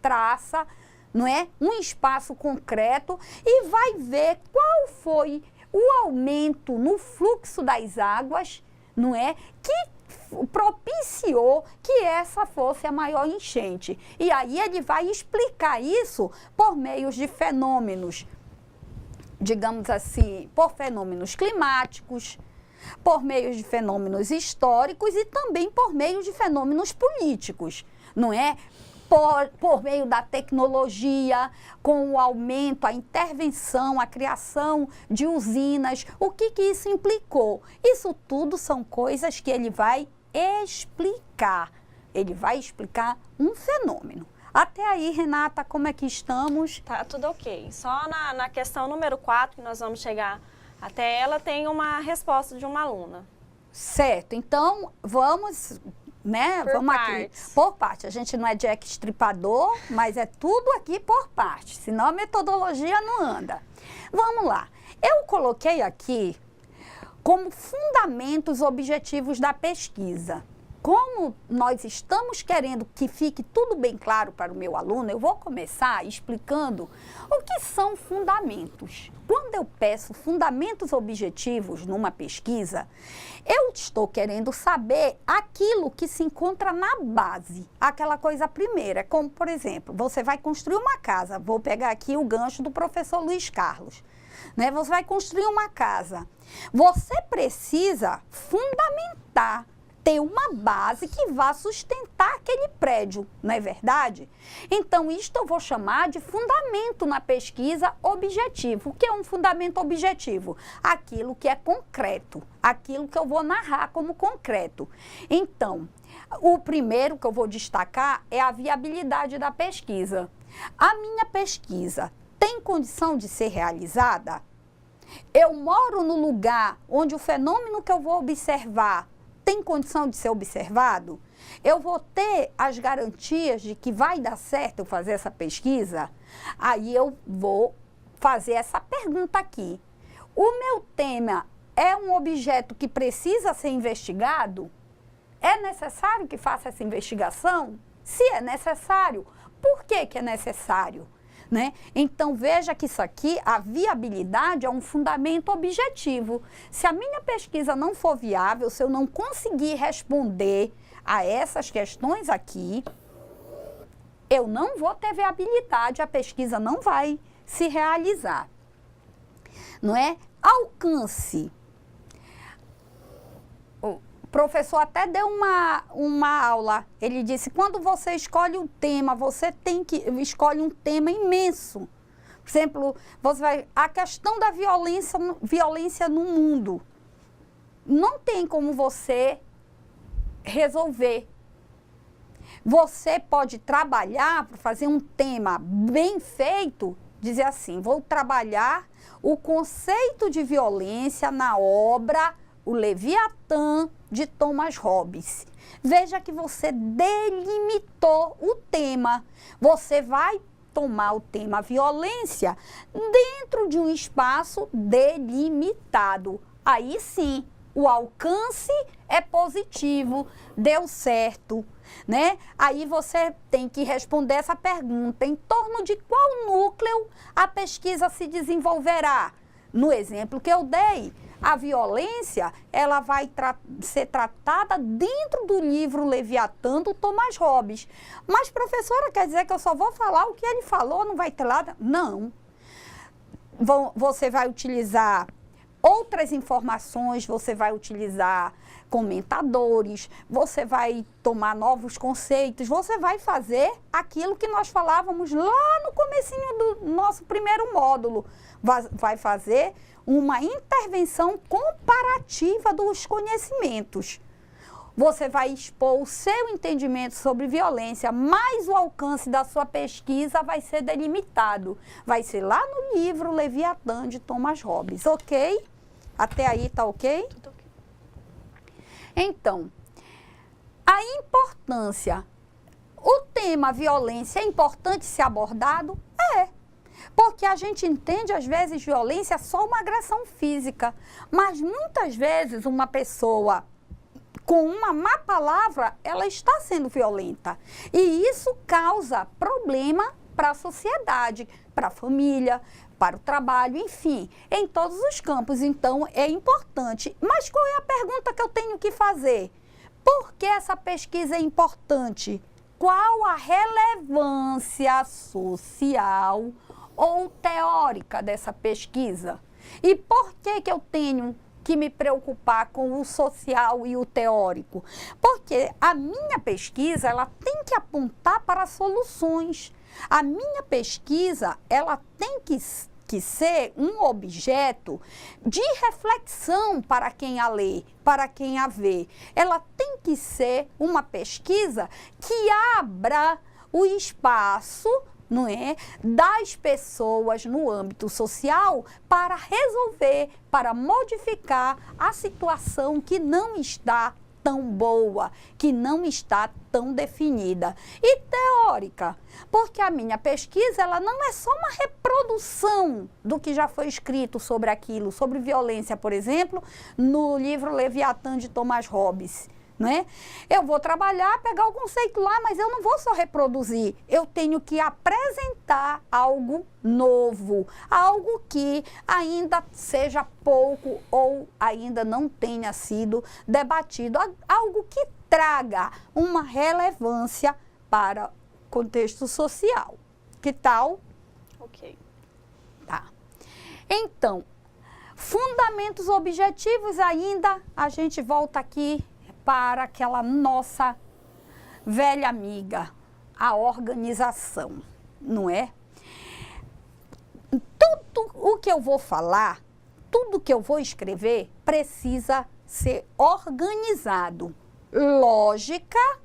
traça, não é? Um espaço concreto e vai ver qual foi o aumento no fluxo das águas, não é? Que propiciou que essa fosse a maior enchente. E aí ele vai explicar isso por meios de fenômenos, digamos assim, por fenômenos climáticos, por meios de fenômenos históricos e também por meios de fenômenos políticos, não é? Por meio da tecnologia, com o aumento, a intervenção, a criação de usinas, o que isso implicou? Isso tudo são coisas que ele vai explicar. Ele vai explicar um fenômeno. Até aí, Renata, como é que estamos? Tá tudo ok. Só na questão número 4, que nós vamos chegar até ela, tem uma resposta de uma aluna. Certo. Então, vamos... Vamos aqui, por parte. A gente não é Jack Estripador, mas é tudo aqui por parte, senão a metodologia não anda. Vamos lá. Eu coloquei aqui como fundamentos objetivos da pesquisa. Como nós estamos querendo que fique tudo bem claro para o meu aluno, eu vou começar explicando o que são fundamentos. Quando eu peço fundamentos objetivos numa pesquisa, eu estou querendo saber aquilo que se encontra na base, aquela coisa primeira, como, por exemplo, você vai construir uma casa, vou pegar aqui o gancho do professor Luiz Carlos, né? Você vai construir uma casa, você precisa fundamentar, ter uma base que vá sustentar aquele prédio, não é verdade? Então, isto eu vou chamar de fundamento na pesquisa objetivo. O que é um fundamento objetivo? Aquilo que é concreto, aquilo que eu vou narrar como concreto. Então, o primeiro que eu vou destacar é a viabilidade da pesquisa. A minha pesquisa tem condição de ser realizada? Eu moro no lugar onde o fenômeno que eu vou observar tem condição de ser observado? Eu vou ter as garantias de que vai dar certo eu fazer essa pesquisa? Aí eu vou fazer essa pergunta aqui. O meu tema é um objeto que precisa ser investigado? É necessário que faça essa investigação? Se é necessário, por que é necessário? Né? Então, veja que isso aqui, a viabilidade é um fundamento objetivo. Se a minha pesquisa não for viável, se eu não conseguir responder a essas questões aqui, eu não vou ter viabilidade, a pesquisa não vai se realizar. Não é? Alcance. O professor até deu uma aula, ele disse, quando você escolhe um tema, você tem que escolhe um tema imenso. Por exemplo, a questão da violência no mundo. Não tem como você resolver. Você pode trabalhar para fazer um tema bem feito, dizer assim, vou trabalhar o conceito de violência na obra O Leviatã, de Thomas Hobbes. Veja que você delimitou o tema. Você vai tomar o tema violência dentro de um espaço delimitado. Aí sim, o alcance é positivo, deu certo, né? Aí você tem que responder essa pergunta: em torno de qual núcleo a pesquisa se desenvolverá? No exemplo que eu dei, a violência, ela vai ser tratada dentro do livro Leviatã, do Thomas Hobbes. Mas, professora, quer dizer que eu só vou falar o que ele falou, não vai ter nada? Não. Você vai utilizar outras informações, você vai utilizar comentadores, você vai tomar novos conceitos, você vai fazer aquilo que nós falávamos lá no comecinho do nosso primeiro módulo. Vai fazer uma intervenção comparativa dos conhecimentos. Você vai expor o seu entendimento sobre violência, mas o alcance da sua pesquisa vai ser delimitado. Vai ser lá no livro Leviatã, de Thomas Hobbes, ok? Até aí tá ok? Tudo ok. Então, a importância, o tema violência é importante ser abordado? É. Porque a gente entende, às vezes, violência só uma agressão física. Mas, muitas vezes, uma pessoa com uma má palavra, ela está sendo violenta. E isso causa problema para a sociedade, para a família, para o trabalho, enfim, em todos os campos. Então, é importante. Mas qual é a pergunta que eu tenho que fazer? Por que essa pesquisa é importante? Qual a relevância social ou teórica dessa pesquisa? E por que eu tenho que me preocupar com o social e o teórico? Porque a minha pesquisa, ela tem que apontar para soluções. A minha pesquisa, ela tem que ser um objeto de reflexão para quem a lê, para quem a vê. Ela tem que ser uma pesquisa que abra o espaço, não é, das pessoas no âmbito social para resolver, para modificar a situação que não está tão boa, que não está tão definida. E teórica, porque a minha pesquisa, ela não é só uma reprodução do que já foi escrito sobre aquilo, sobre violência, por exemplo, no livro Leviatã, de Thomas Hobbes. Não é? Eu vou trabalhar, pegar o conceito lá, mas eu não vou só reproduzir. Eu tenho que apresentar algo novo, algo que ainda seja pouco ou ainda não tenha sido debatido, algo que traga uma relevância para o contexto social. Que tal? Ok. Tá. Então, fundamentos objetivos ainda, a gente volta aqui para aquela nossa velha amiga, a organização, não é? Tudo o que eu vou falar, tudo que eu vou escrever, precisa ser organizado. Lógica,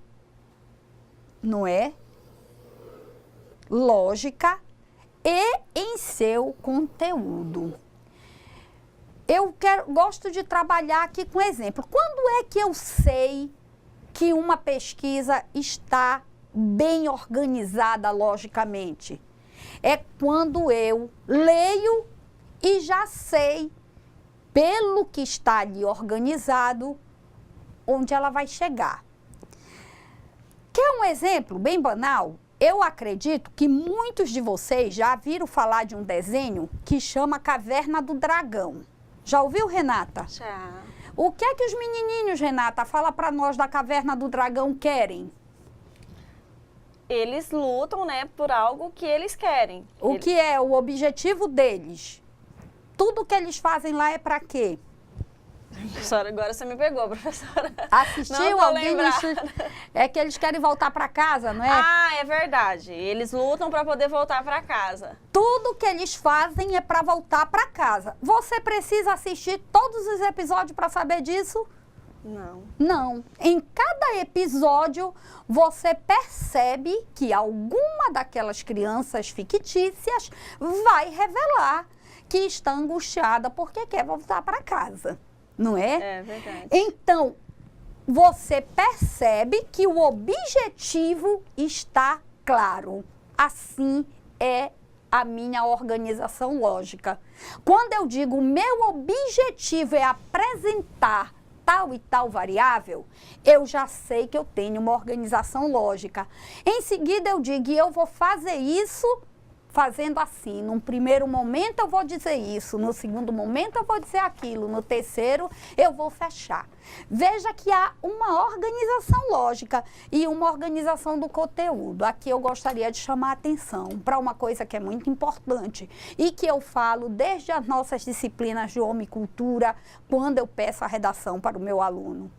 não é? Lógica e em seu conteúdo. Eu gosto de trabalhar aqui com exemplo. Quando é que eu sei que uma pesquisa está bem organizada logicamente? É quando eu leio e já sei, pelo que está ali organizado, onde ela vai chegar. Quer um exemplo bem banal? Eu acredito que muitos de vocês já viram falar de um desenho que chama Caverna do Dragão. Já ouviu, Renata? Já. O que é que os menininhos, Renata, fala para nós da Caverna do Dragão querem? Eles lutam, né, por algo que eles querem. O que é o objetivo deles? Tudo que eles fazem lá é para quê? Professora, agora você me pegou, professora. Assistiu não alguém? É que eles querem voltar para casa, não é? Ah, é verdade. Eles lutam para poder voltar para casa. Tudo que eles fazem é para voltar para casa. Você precisa assistir todos os episódios para saber disso? Não. Não. Em cada episódio, você percebe que alguma daquelas crianças fictícias vai revelar que está angustiada porque quer voltar para casa. Não é? É verdade. Então, você percebe que o objetivo está claro. Assim é a minha organização lógica. Quando eu digo meu objetivo é apresentar tal e tal variável, eu já sei que eu tenho uma organização lógica. Em seguida eu digo, eu vou fazer isso fazendo assim. Num primeiro momento eu vou dizer isso, no segundo momento eu vou dizer aquilo, no terceiro eu vou fechar. Veja que há uma organização lógica e uma organização do conteúdo. Aqui eu gostaria de chamar a atenção para uma coisa que é muito importante e que eu falo desde as nossas disciplinas de homicultura, quando eu peço a redação para o meu aluno.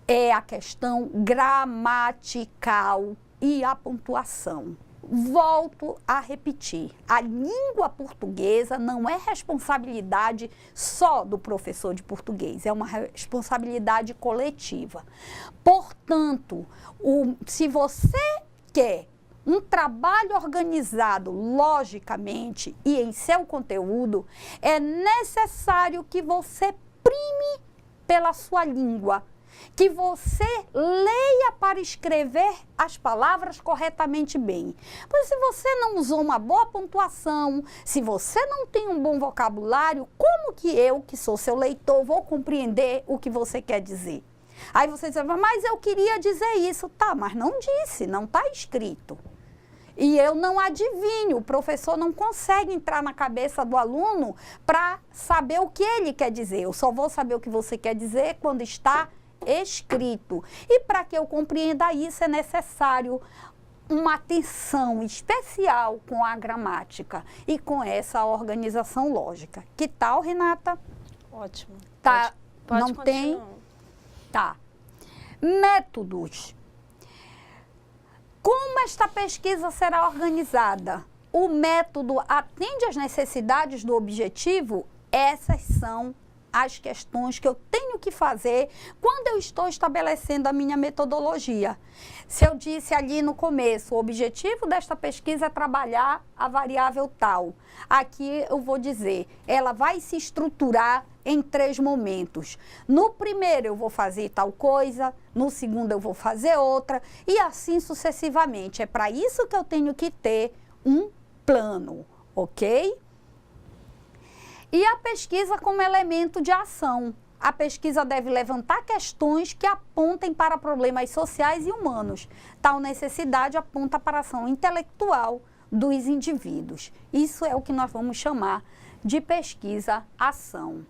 É a questão gramatical e a pontuação. Volto a repetir, a língua portuguesa não é responsabilidade só do professor de português, é uma responsabilidade coletiva. Portanto, se você quer um trabalho organizado logicamente e em seu conteúdo, é necessário que você prime pela sua língua, que você leia para escrever as palavras corretamente bem. Pois se você não usou uma boa pontuação, se você não tem um bom vocabulário, como que eu, que sou seu leitor, vou compreender o que você quer dizer? Aí você diz, mas eu queria dizer isso. Tá, mas não disse, não está escrito. E eu não adivinho, o professor não consegue entrar na cabeça do aluno para saber o que ele quer dizer. Eu só vou saber o que você quer dizer quando está escrito. E para que eu compreenda isso é necessário uma atenção especial com a gramática e com essa organização lógica. Que tal, Renata? Ótimo. Tá, pode não tem? Tá. Métodos. Como esta pesquisa será organizada? O método atende às necessidades do objetivo? Essas são as questões que eu tenho que fazer quando eu estou estabelecendo a minha metodologia. Se eu disse ali no começo, o objetivo desta pesquisa é trabalhar a variável tal. Aqui eu vou dizer, ela vai se estruturar em 3 momentos. No primeiro eu vou fazer tal coisa, no segundo eu vou fazer outra e assim sucessivamente. É para isso que eu tenho que ter um plano, ok? E a pesquisa como elemento de ação. A pesquisa deve levantar questões que apontem para problemas sociais e humanos. Tal necessidade aponta para a ação intelectual dos indivíduos. Isso é o que nós vamos chamar de pesquisa-ação.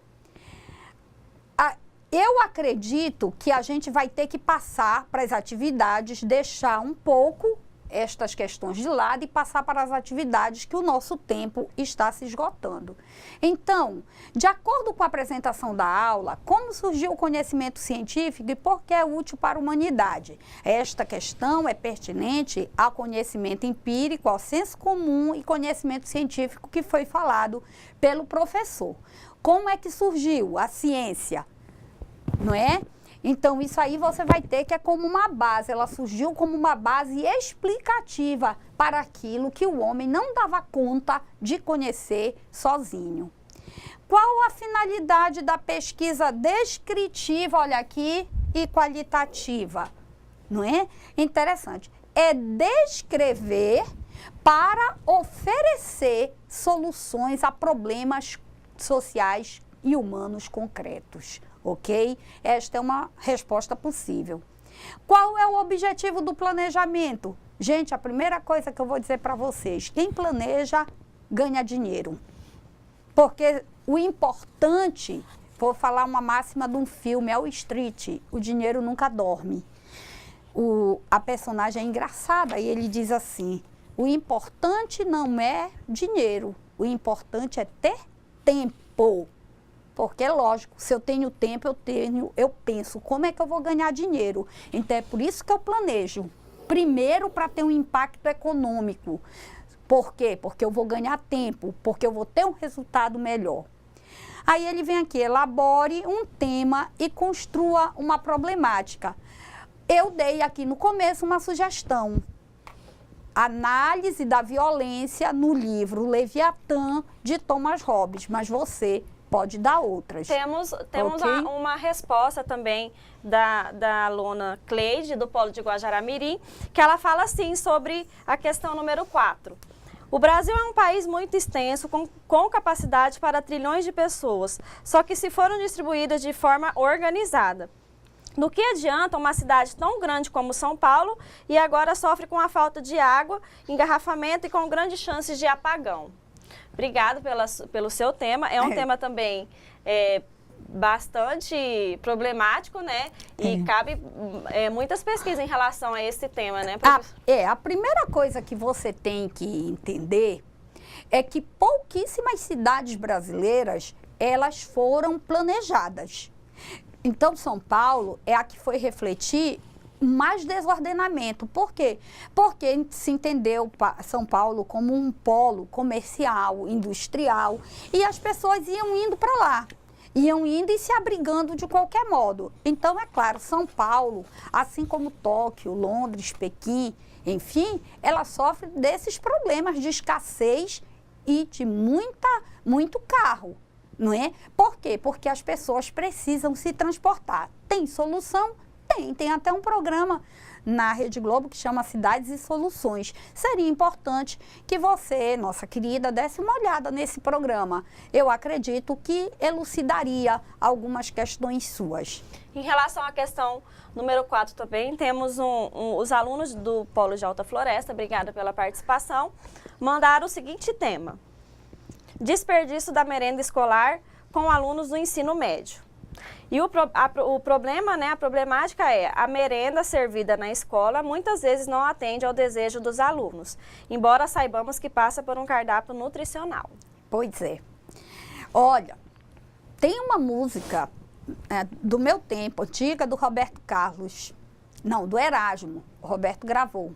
Eu acredito que a gente vai ter que passar para as atividades, deixar um pouco estas questões de lado e passar para as atividades que o nosso tempo está se esgotando. Então, de acordo com a apresentação da aula, como surgiu o conhecimento científico e por que é útil para a humanidade? Esta questão é pertinente ao conhecimento empírico, ao senso comum e conhecimento científico que foi falado pelo professor. Como é que surgiu a ciência? Não é? Então, isso aí você vai ter que é como uma base, ela surgiu como uma base explicativa para aquilo que o homem não dava conta de conhecer sozinho. Qual a finalidade da pesquisa descritiva, olha aqui, e qualitativa? Não é? Interessante. É descrever para oferecer soluções a problemas sociais e humanos concretos. Ok? Esta é uma resposta possível. Qual é o objetivo do planejamento? Gente, a primeira coisa que eu vou dizer para vocês, quem planeja ganha dinheiro. Porque o importante, vou falar uma máxima de um filme, é o Street, o dinheiro nunca dorme. A personagem é engraçada e ele diz assim, o importante não é dinheiro, o importante é ter tempo. Porque, lógico, se eu tenho tempo, eu penso, como é que eu vou ganhar dinheiro? Então, é por isso que eu planejo. Primeiro, para ter um impacto econômico. Por quê? Porque eu vou ganhar tempo, porque eu vou ter um resultado melhor. Aí ele vem aqui, elabore um tema e construa uma problemática. Eu dei aqui no começo uma sugestão. Análise da violência no livro Leviatã, de Thomas Hobbes, mas você pode dar outras. Temos okay? Uma resposta também da aluna Cleide, do Polo de Guajará-Mirim, que ela fala assim sobre a questão número 4. O Brasil é um país muito extenso, com capacidade para trilhões de pessoas, só que se foram distribuídas de forma organizada. Do que adianta uma cidade tão grande como São Paulo e agora sofre com a falta de água, engarrafamento e com grandes chances de apagão? Obrigado pelo seu tema. É um tema também bastante problemático, né? E cabe muitas pesquisas em relação a esse tema, né, professor? A primeira coisa que você tem que entender é que pouquíssimas cidades brasileiras, elas foram planejadas. Então, São Paulo é a que foi refletir mais desordenamento. Por quê? Porque se entendeu São Paulo como um polo comercial, industrial, e as pessoas iam indo para lá. Iam indo e se abrigando de qualquer modo. Então, é claro, São Paulo, assim como Tóquio, Londres, Pequim, enfim, ela sofre desses problemas de escassez e de muito carro, não é? Por quê? Porque as pessoas precisam se transportar. Tem solução? Tem até um programa na Rede Globo que chama Cidades e Soluções. Seria importante que você, nossa querida, desse uma olhada nesse programa. Eu acredito que elucidaria algumas questões suas. Em relação à questão número 4 também, temos os alunos do Polo de Alta Floresta, obrigada pela participação, mandaram o seguinte tema: desperdício da merenda escolar com alunos do ensino médio. E o problema, né, a problemática é a merenda servida na escola muitas vezes não atende ao desejo dos alunos, embora saibamos que passa por um cardápio nutricional. Pois é. Olha, tem uma música do meu tempo, antiga, do Roberto Carlos, não, do Erasmo, o Roberto gravou,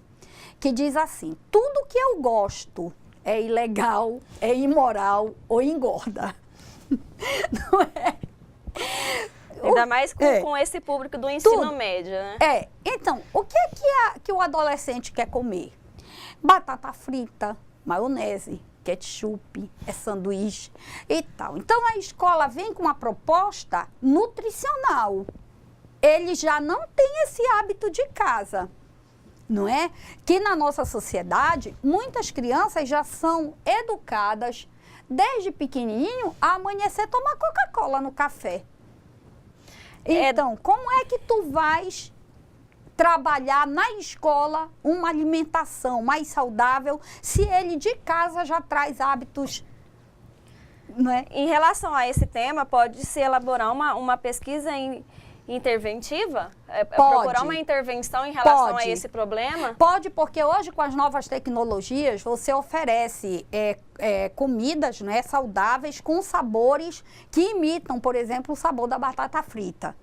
que diz assim: tudo que eu gosto é ilegal, é imoral ou engorda. Não é? Ainda mais com esse público do ensino médio, né? Então, o que é que o adolescente quer comer? Batata frita, maionese, ketchup, sanduíche e tal. Então, a escola vem com uma proposta nutricional. Ele já não tem esse hábito de casa, não é? Que na nossa sociedade, muitas crianças já são educadas desde pequenininho a amanhecer tomar Coca-Cola no café. Então, como é que tu vais trabalhar na escola uma alimentação mais saudável se ele de casa já traz hábitos, não é? Em relação a esse tema, pode-se elaborar uma pesquisa interventiva? Procurar uma intervenção em relação a esse problema? Pode, porque hoje com as novas tecnologias você oferece comidas, né, saudáveis com sabores que imitam, por exemplo, o sabor da batata frita,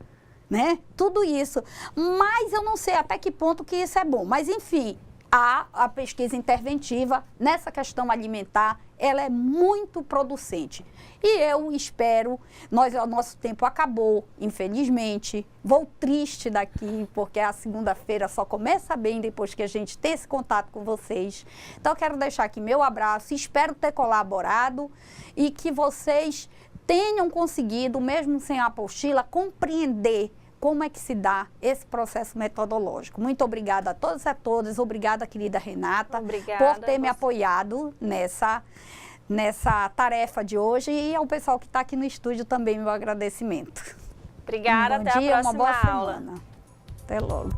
né? Tudo isso. Mas eu não sei até que ponto que isso é bom. Mas, enfim, a pesquisa interventiva nessa questão alimentar, ela é muito producente. E eu espero, o nosso tempo acabou, infelizmente. Vou triste daqui, porque a segunda-feira só começa bem depois que a gente tem esse contato com vocês. Então, eu quero deixar aqui meu abraço, espero ter colaborado e que vocês tenham conseguido, mesmo sem a apostila, compreender como é que se dá esse processo metodológico. Muito obrigada a todos e a todas. Obrigada, querida Renata, por ter me apoiado nessa tarefa de hoje, e ao pessoal que está aqui no estúdio também, meu agradecimento. Obrigada, até a próxima aula. Até logo.